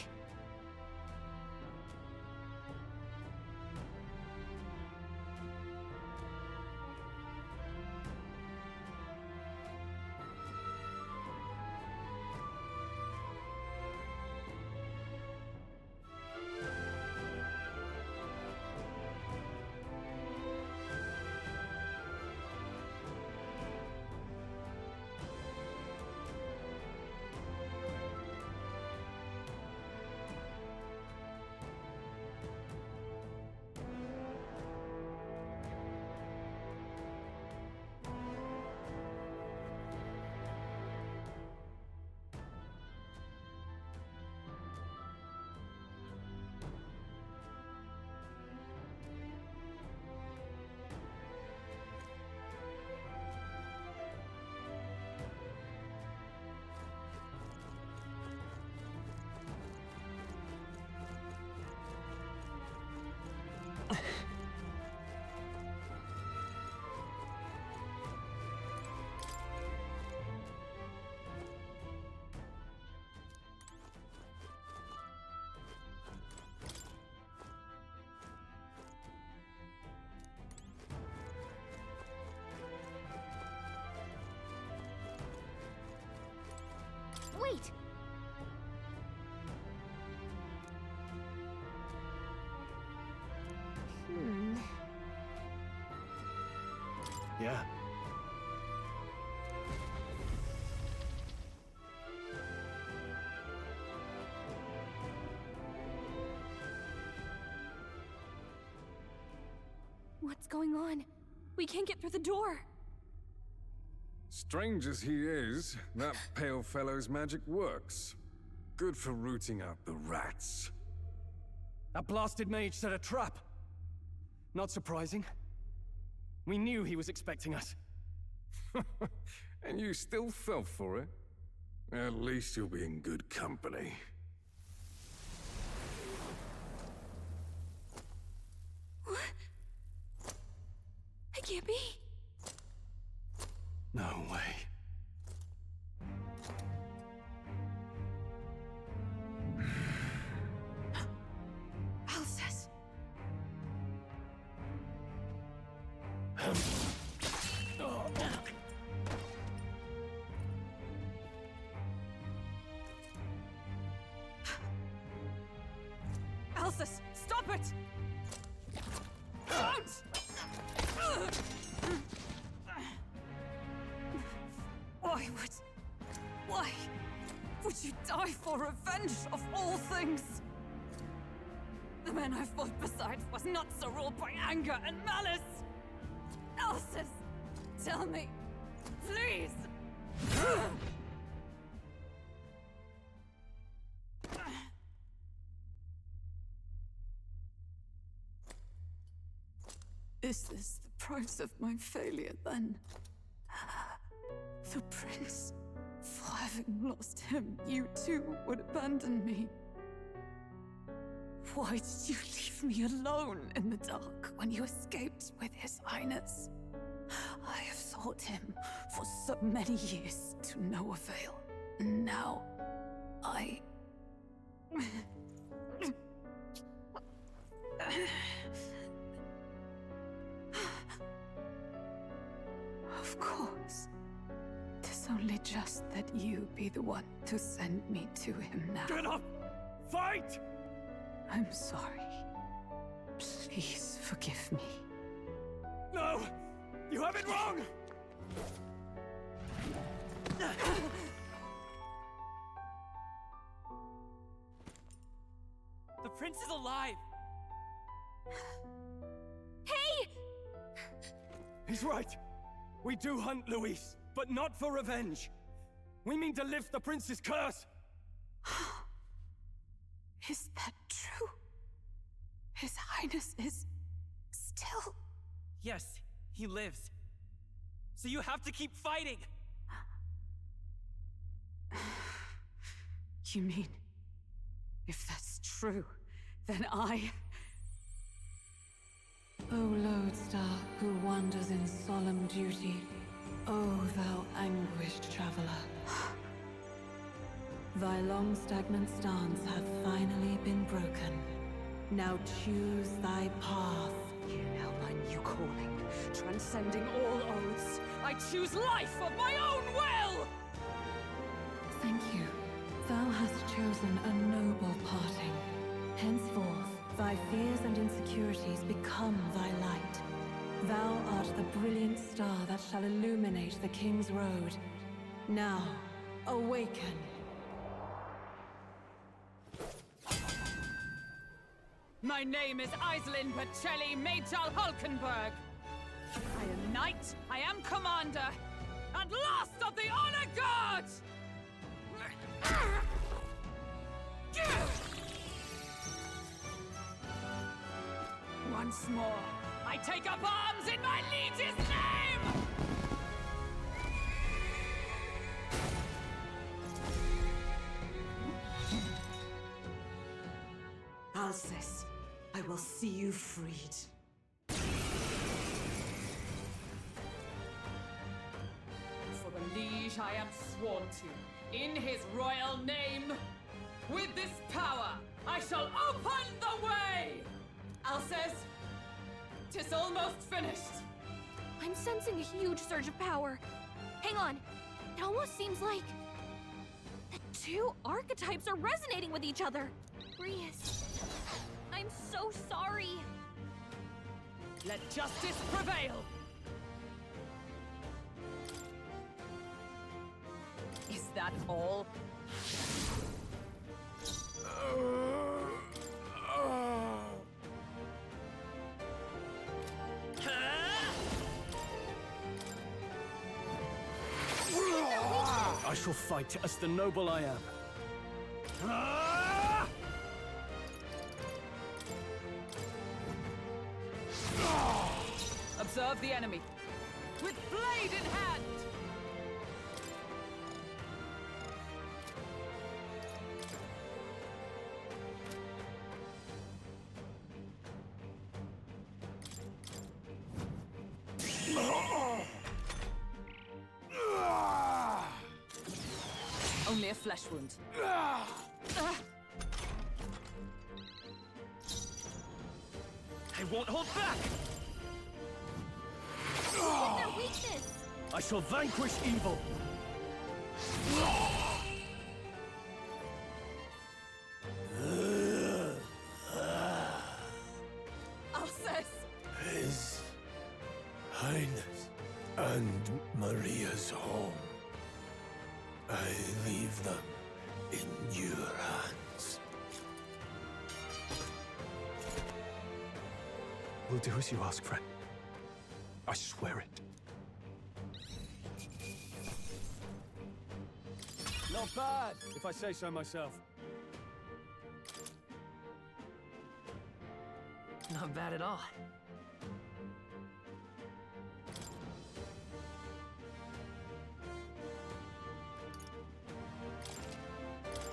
Wait! Yeah. What's going on? We can't get through the door. Strange as he is, that pale fellow's magic works. Good for rooting out the rats. That blasted mage set a trap. Not surprising. We knew he was expecting us. And you still fell for it? At least you'll be in good company. it be? No way. Alcest. Alcest, stop it! Don't! Why would you die for revenge of all things? The men I fought beside was not so ruled by anger and malice. Alcest, tell me, please. Is this the price of my failure, then? The prince? For having lost him, you too would abandon me. Why did you leave me alone in the dark when you escaped with His Highness? I have sought him for so many years to no avail, and now I... Of course. 'Tis only just that you be the one to send me to him now. Get up! Fight! I'm sorry. Please forgive me. No! You have it wrong! The prince is alive! Hey! He's right. We do hunt Luis, but not for revenge. We mean to lift the prince's curse. Is that true? His Highness is... still... Yes, he lives. So you have to keep fighting! You mean... if that's true, then I... O lodestar who wanders in solemn duty, O thou anguished traveler. Thy long stagnant stance hath finally been broken. Now choose thy path. Hear now my new calling, transcending all oaths. I choose life of my own will! Thank you. Thou hast chosen a noble parting. Henceforth, thy fears and insecurities become thy light. Thou art the brilliant star that shall illuminate the King's Road. Now, awaken. My name is Aislinn Pacelli Majal Hulkenberg. I am knight, I am commander, and last of the Honor Guard! Once more, I take up arms in my liege's name! Alcest, I will see you freed. For the liege I am sworn to, in his royal name. With this power, I shall open the way! Alcest, 'tis almost finished. I'm sensing a huge surge of power. Hang on. It almost seems like the two archetypes are resonating with each other. Rias, I'm so sorry. Let justice prevail! Is that all? I shall fight as the noble I am. Observe the enemy. With blade in hand! mere flesh wound. I won't hold back! What's their weakness? I shall vanquish evil! Alcest! His Highness and Maria's home. I leave them in your hands. We'll do as you ask, friend. I swear it. Not bad, if I say so myself. Not bad at all.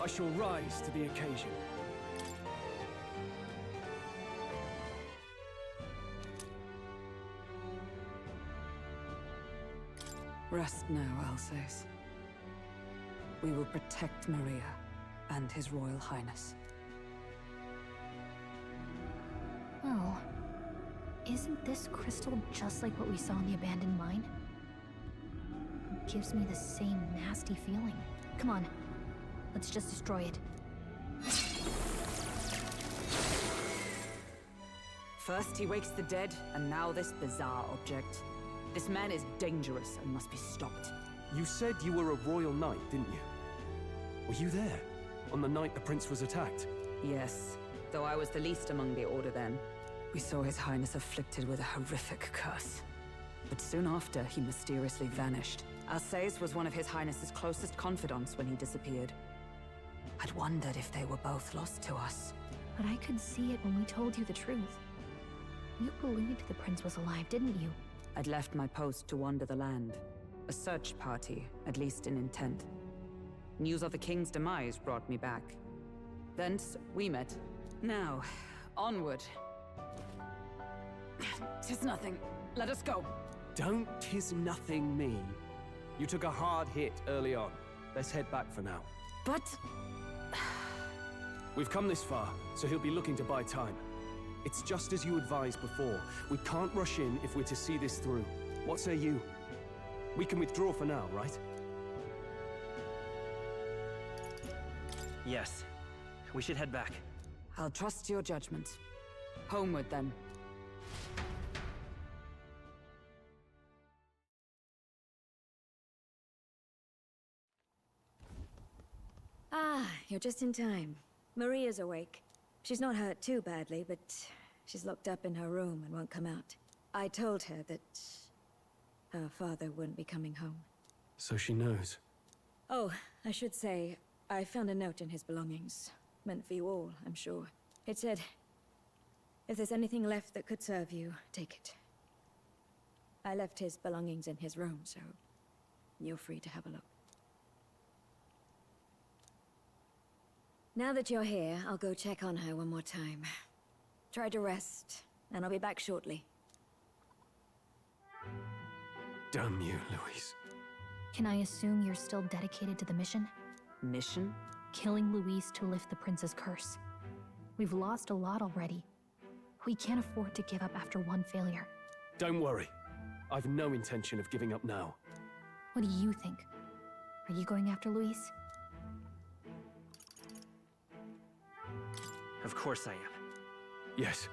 I shall rise to the occasion. Rest now, Alcest. We will protect Maria and His Royal Highness. Well, isn't this crystal just like what we saw in the abandoned mine? It gives me the same nasty feeling. Come on, let's just destroy it. First he wakes the dead, and now this bizarre object. This man is dangerous and must be stopped. You said you were a royal knight, didn't you? Were you there on the night the prince was attacked? Yes, though I was the least among the Order then. We saw His Highness afflicted with a horrific curse. But soon after, he mysteriously vanished. Alcest was one of His Highness's closest confidants when he disappeared. I'd wondered if they were both lost to us. But I could see it when we told you the truth. You believed the prince was alive, didn't you? I'd left my post to wander the land. A search party, at least in intent. News of the king's demise brought me back. Thence, we met. Now, onward. 'Tis nothing. Let us go. Don't tis nothing me. You took a hard hit early on. Let's head back for now. But... We've come this far, so he'll be looking to buy time. It's just as you advised before. We can't rush in if we're to see this through. What say you? We can withdraw for now, right? Yes. We should head back. I'll trust your judgment. Homeward, then. Ah, you're just in time. Maria's awake. She's not hurt too badly, but she's locked up in her room and won't come out. I told her that her father wouldn't be coming home. So she knows. Oh, I should say, I found a note in his belongings. Meant for you all, I'm sure. It said, if there's anything left that could serve you, take it. I left his belongings in his room, so you're free to have a look. Now that you're here, I'll go check on her one more time. Try to rest, and I'll be back shortly. Damn you, Louise. Can I assume you're still dedicated to the mission? Mission? Killing Louise to lift the prince's curse. We've lost a lot already. We can't afford to give up after one failure. Don't worry. I've no intention of giving up now. What do you think? Are you going after Louise? Of course I am. Yes.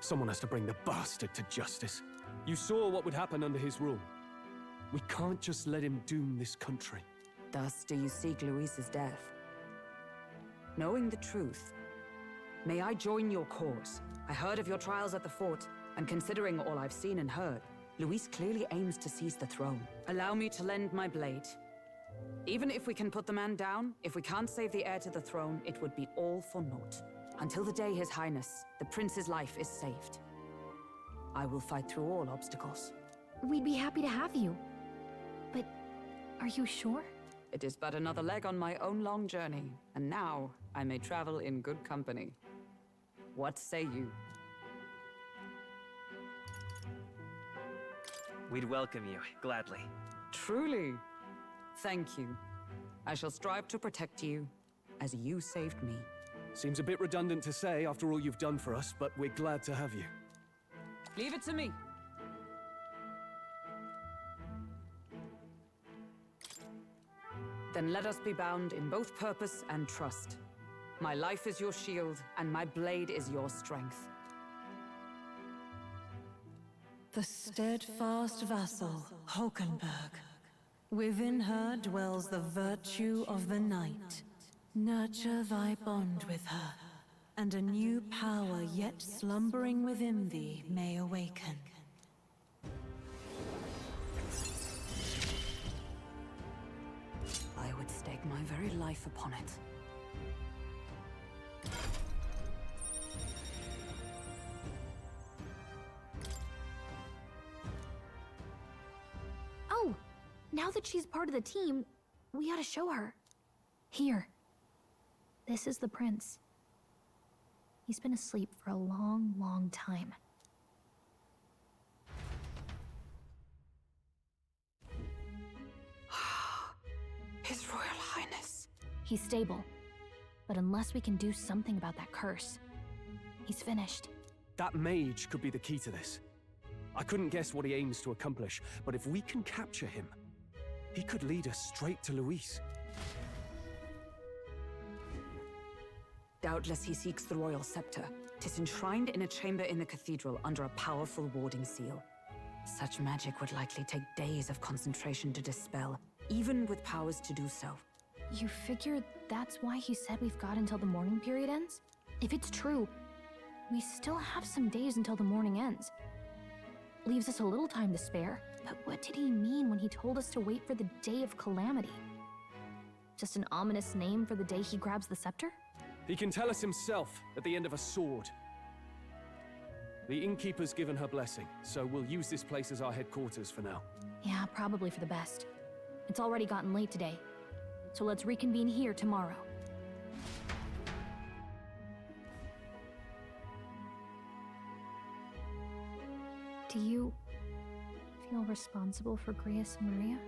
Someone has to bring the bastard to justice. You saw what would happen under his rule. We can't just let him doom this country. Thus do you seek Louise's death. Knowing the truth, may I join your cause? I heard of your trials at the fort, and considering all I've seen and heard, Louise clearly aims to seize the throne. Allow me to lend my blade. Even if we can put the man down, if we can't save the heir to the throne, it would be all for naught. Until the day His Highness, the prince's life is saved. I will fight through all obstacles. We'd be happy to have you. But are you sure? It is but another leg on my own long journey, and now I may travel in good company. What say you? We'd welcome you, gladly. Truly. Thank you. I shall strive to protect you, as you saved me. Seems a bit redundant to say after all you've done for us, but we're glad to have you. Leave it to me. Then let us be bound in both purpose and trust. My life is your shield, and my blade is your strength. The steadfast vassal, Hulkenberg. Within her dwells the virtue of the knight. Nurture thy bond with her, and a new power yet slumbering within thee may awaken. I would stake my very life upon it. Oh! Now that she's part of the team, we ought to show her. Here. This is the prince. He's been asleep for a long, long time. His Royal Highness. He's stable. But unless we can do something about that curse, he's finished. That mage could be the key to this. I couldn't guess what he aims to accomplish, but if we can capture him, he could lead us straight to Luis. Doubtless he seeks the royal scepter. 'Tis enshrined in a chamber in the cathedral under a powerful warding seal. Such magic would likely take days of concentration to dispel, even with powers to do so. You figure that's why he said we've got until the mourning period ends? If it's true, we still have some days until the mourning ends. Leaves us a little time to spare, but what did he mean when he told us to wait for the Day of Calamity? Just an ominous name for the day he grabs the scepter? He can tell us himself at the end of a sword. The innkeeper's given her blessing, so we'll use this place as our headquarters for now. Yeah, probably for the best. It's already gotten late today, so let's reconvene here tomorrow. Do you feel responsible for Grius and Maria?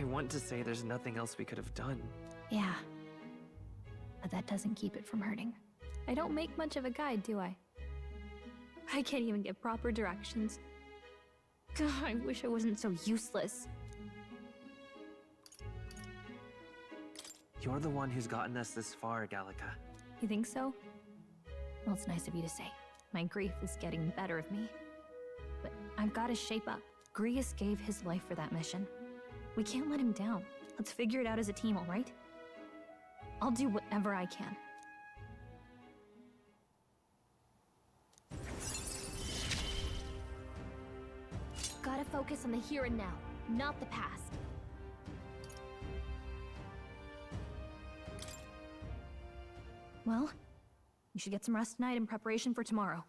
I want to say there's nothing else we could have done. Yeah. But that doesn't keep it from hurting. I don't make much of a guide, do I? I can't even give proper directions. God, I wish I wasn't so useless. You're the one who's gotten us this far, Gallica. You think so? Well, it's nice of you to say. My grief is getting the better of me. But I've got to shape up. Grius gave his life for that mission. We can't let him down. Let's figure it out as a team, all right? I'll do whatever I can. Gotta focus on the here and now, not the past. Well, you should get some rest tonight in preparation for tomorrow.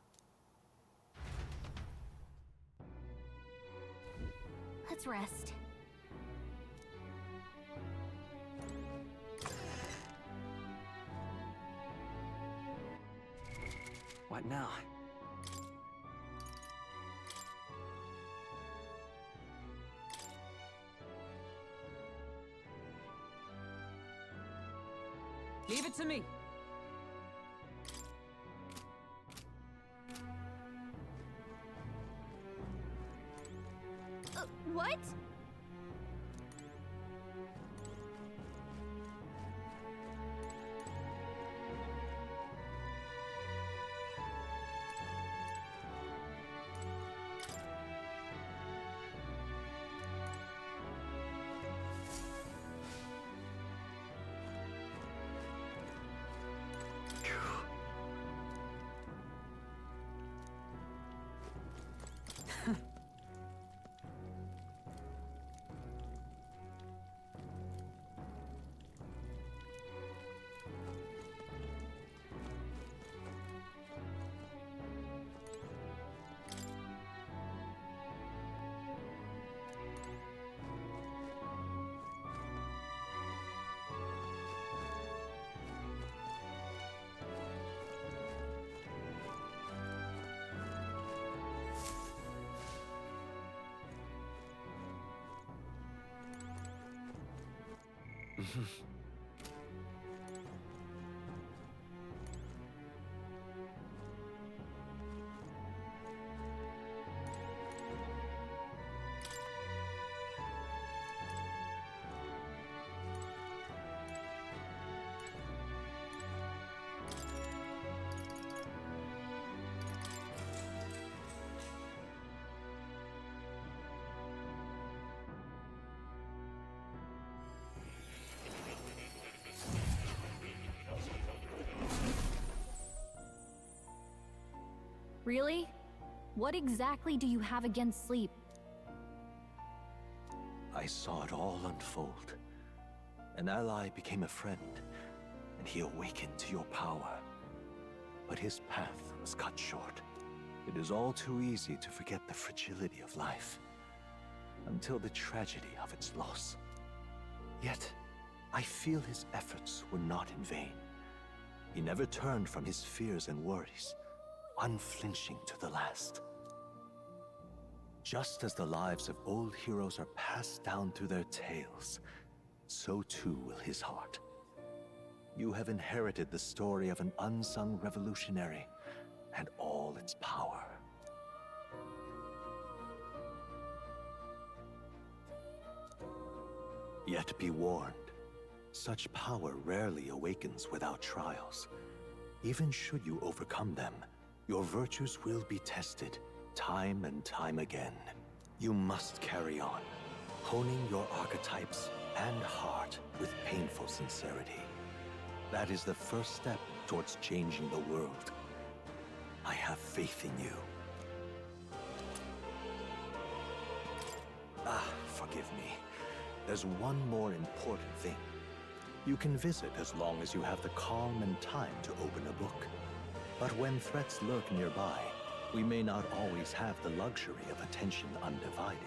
Let's rest. What now? Leave it to me. What? Really? What exactly do you have against sleep? I saw it all unfold. An ally became a friend, and he awakened to your power. But his path was cut short. It is all too easy to forget the fragility of life, until the tragedy of its loss. Yet, I feel his efforts were not in vain. He never turned from his fears and worries, unflinching to the last. Just as the lives of old heroes are passed down through their tales, so too will his heart. You have inherited the story of an unsung revolutionary and all its power. Yet be warned, such power rarely awakens without trials. Even should you overcome them, your virtues will be tested, time and time again. You must carry on, honing your archetypes and heart with painful sincerity. That is the first step towards changing the world. I have faith in you. Forgive me. There's one more important thing. You can visit as long as you have the calm and time to open a book. But when threats lurk nearby, we may not always have the luxury of attention undivided.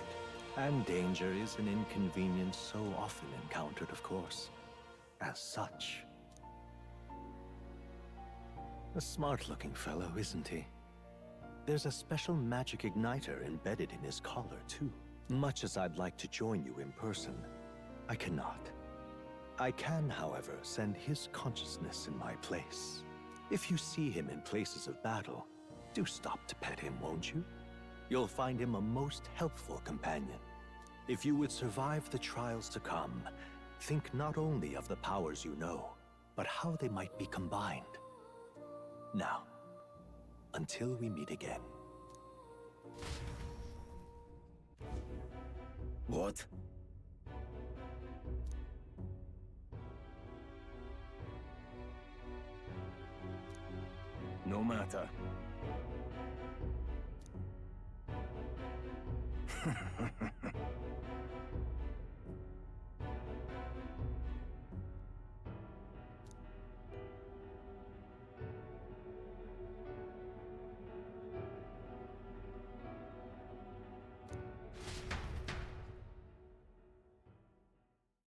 And danger is an inconvenience so often encountered, of course. As such. A smart-looking fellow, isn't he? There's a special magic igniter embedded in his collar, too. Much as I'd like to join you in person, I cannot. I can, however, send his consciousness in my place. If you see him in places of battle, do stop to pet him, won't you? You'll find him a most helpful companion. If you would survive the trials to come, think not only of the powers you know, but how they might be combined. Now, until we meet again. What? No matter.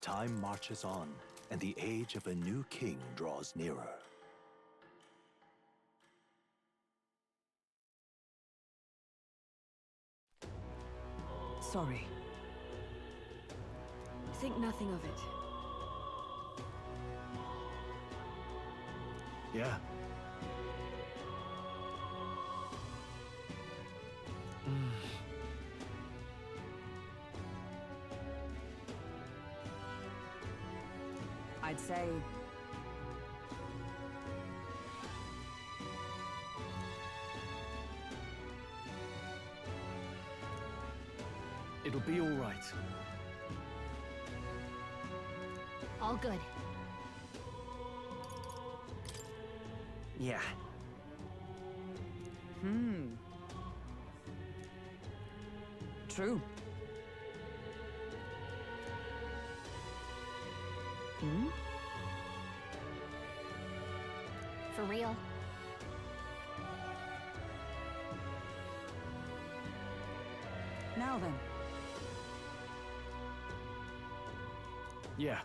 Time marches on, and the age of a new king draws nearer. Sorry. Think nothing of it. Yeah. I'd say... It'll be all right. All good. Yeah. True. For real. Now then. Yeah.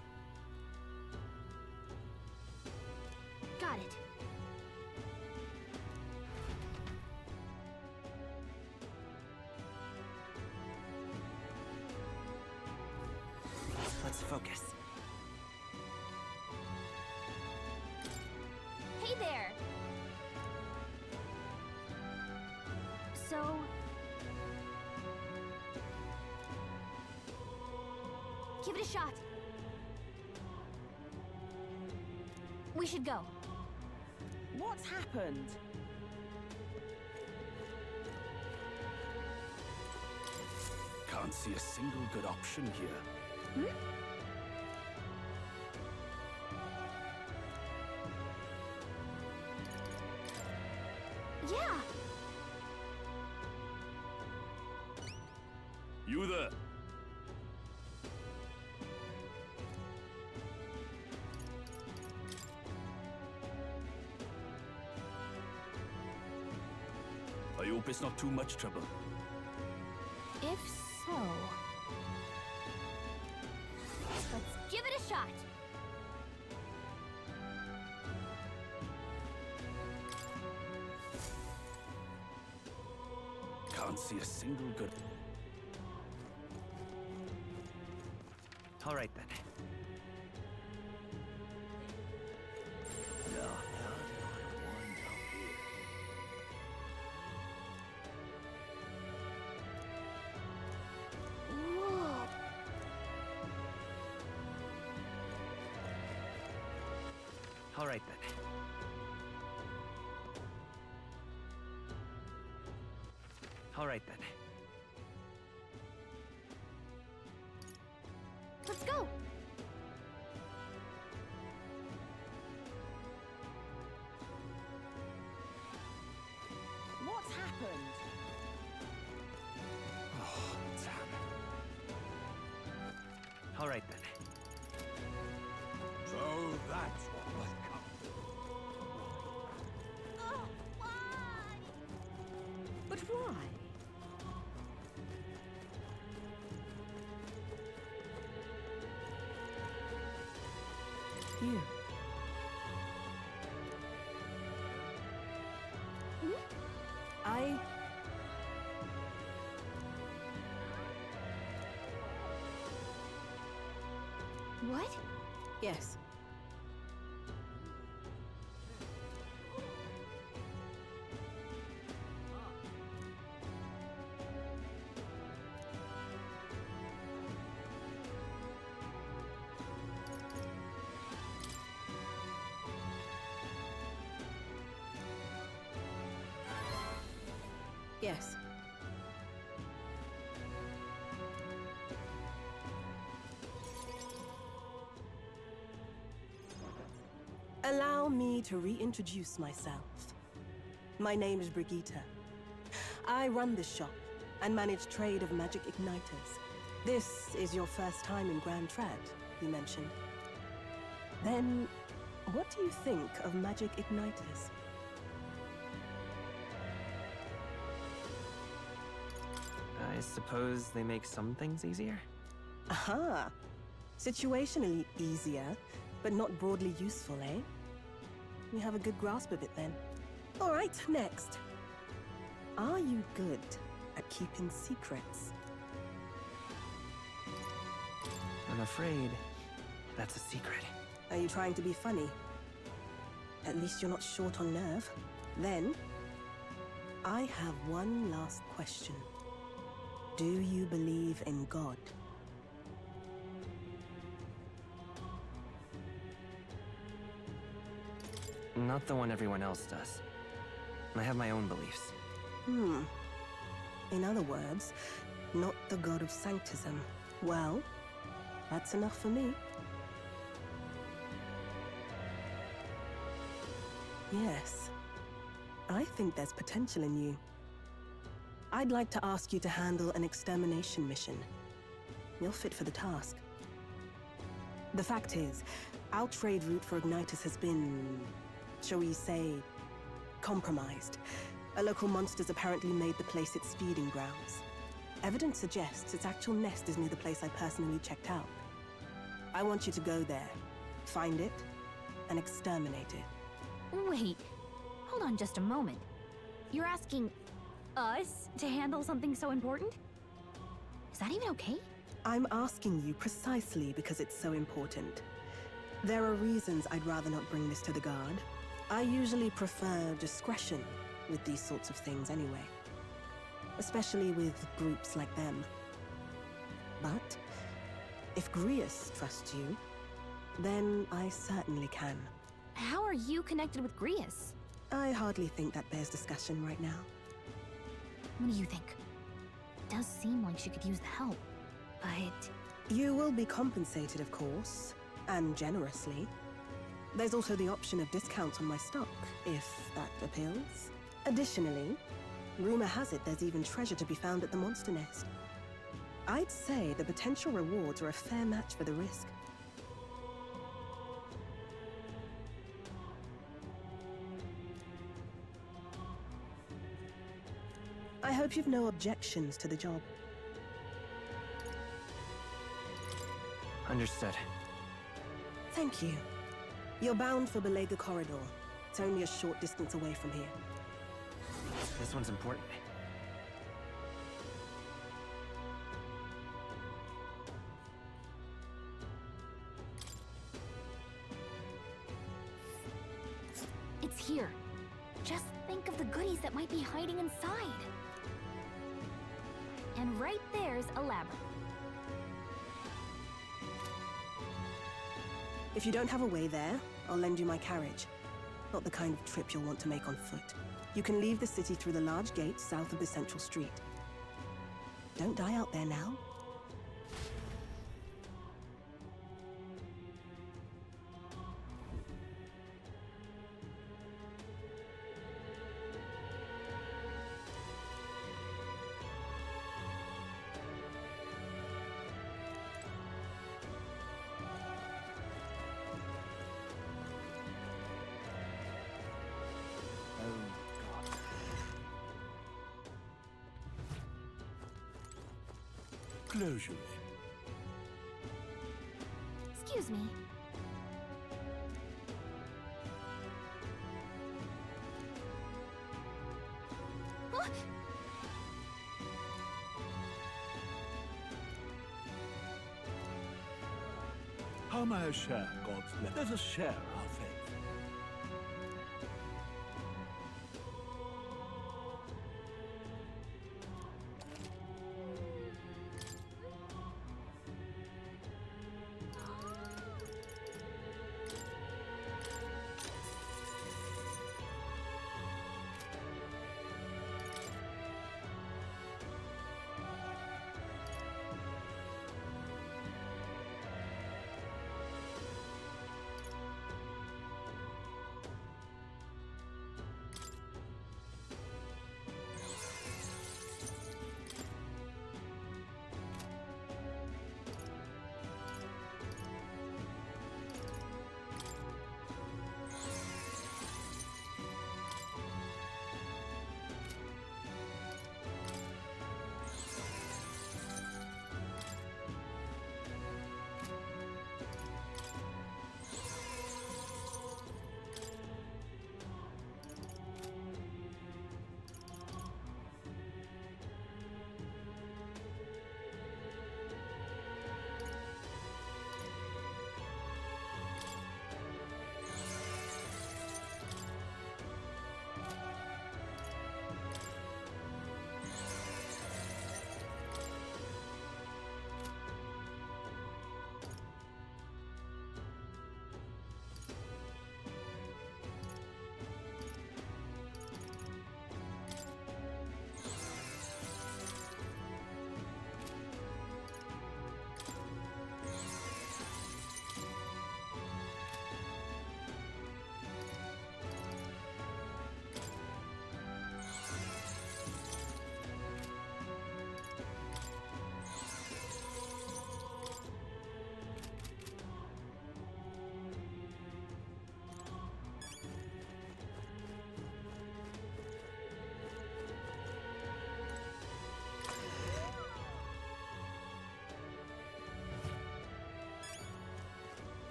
Got it. Let's focus. So... give it a shot. We should go. What's happened? Can't see a single good option here. Yeah! You there? I hope it's not too much trouble. If so... Let's give it a shot. Can't see a single good... All right, then. Whoa. All right, then. All right, then. Let's go. What's happened? Oh, damn. All right, then. So that's what was coming. Oh, why? But why? You. I... What? Yes. Yes. Allow me to reintroduce myself. My name is Brigitte. I run this shop and manage trade of magic igniters. This is your first time in Grand Trad, you mentioned. Then, what do you think of magic igniters? I suppose they make some things easier? Aha! Situationally easier, but not broadly useful, eh? You have a good grasp of it then. All right, next. Are you good at keeping secrets? I'm afraid that's a secret. Are you trying to be funny? At least you're not short on nerve. Then, I have one last question. Do you believe in God? Not the one everyone else does. I have my own beliefs. In other words, not the god of sanctism. Well, that's enough for me. Yes. I think there's potential in you. I'd like to ask you to handle an extermination mission. You're fit for the task. The fact is, our trade route for Ignitus has been, shall we say, compromised. A local monster's apparently made the place its feeding grounds. Evidence suggests its actual nest is near the place I personally checked out. I want you to go there, find it, and exterminate it. Wait, hold on just a moment. You're asking us to handle something so important? Is that even okay? I'm asking you precisely because it's so important. There are reasons I'd rather not bring this to the guard. I usually prefer discretion with these sorts of things anyway. especially with groups like them. But if Grius trusts you, then I certainly can. How are you connected with Grius? I hardly think that bears discussion right now. What do you think? It does seem like she could use the help, but... You will be compensated, of course, and generously. There's also the option of discounts on my stock, if that appeals. Additionally, rumor has it there's even treasure to be found at the Monster Nest. I'd say the potential rewards are a fair match for the risk. I hope you've no objections to the job. Understood. Thank you. You're bound for Belega Corridor. It's only a short distance away from here. This one's important. It's here. Just think of the goodies that might be hiding inside. And right there's a labyrinth. If you don't have a way there, I'll lend you my carriage. Not the kind of trip you'll want to make on foot. You can leave the city through the large gate south of the central street. Don't die out there now. Closure. Excuse me. Huh? How may I share God's blessing? Let us share our faith.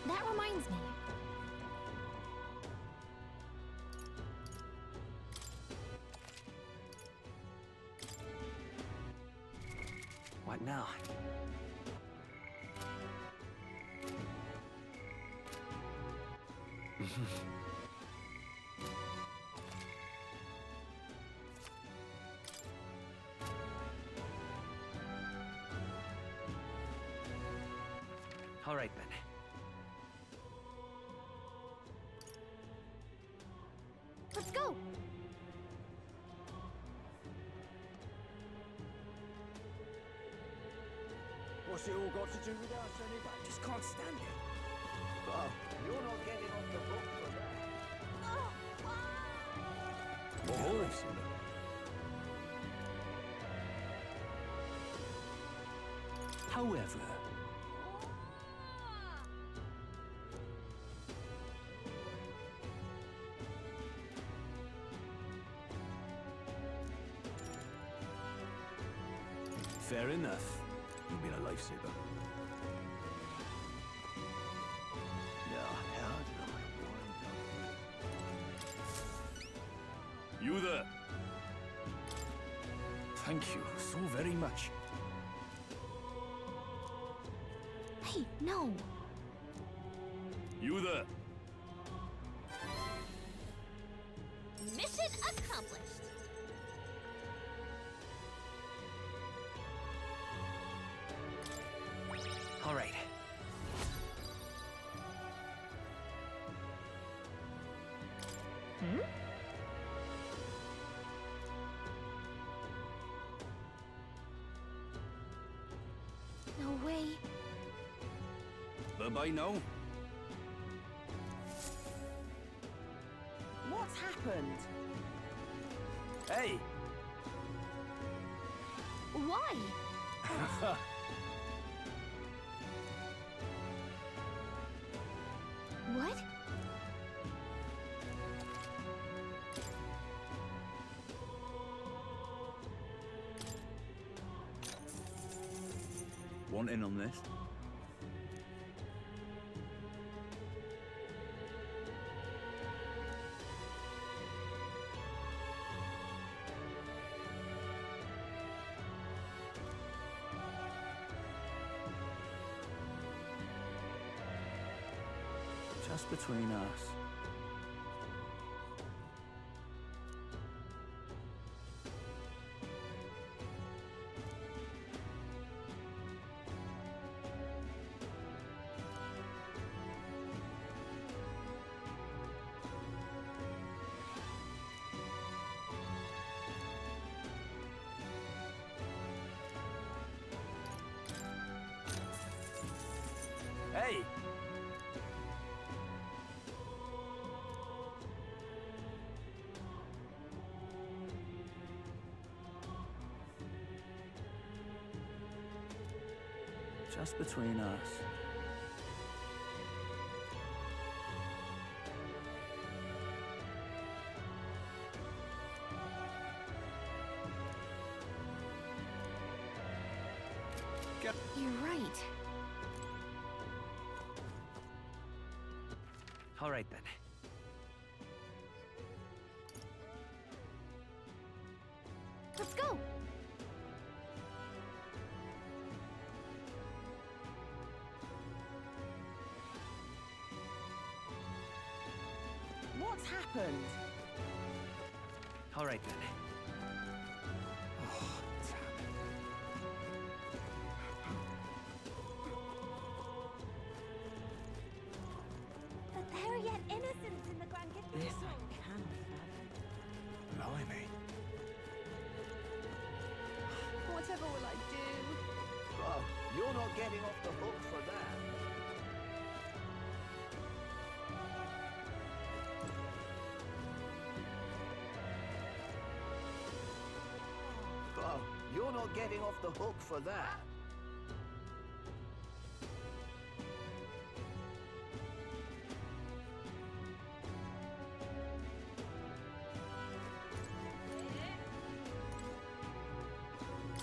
That reminds me. What now? All right, then. Let's go! What's it all got to do with us anyway? Just can't stand it. Well, you're not getting off the hook for that. Oh, However, fair enough. You've been a lifesaver. You there? Thank you so very much. Hey, no! You there? Mission accomplished! All right. Hmm? No way. Bye-bye now. What's happened? Hey! Why? What? Want in on this? Just between us. Hey! Just between us. You're right. All right, then. Let's go! What's happened? All right, then. But there are yet innocents in the Grand Cathedral. Blimey. Whatever will I do? Well, you're not getting off the hook for that. Well, you're not getting off the hook for that.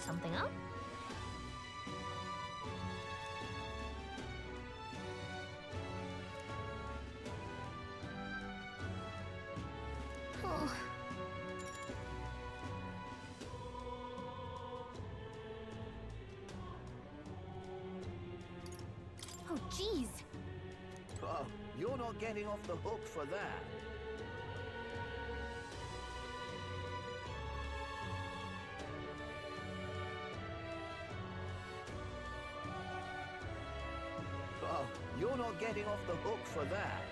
Something up? Oh. Oh, jeez. Oh, you're not getting off the hook for that. Oh, you're not getting off the hook for that.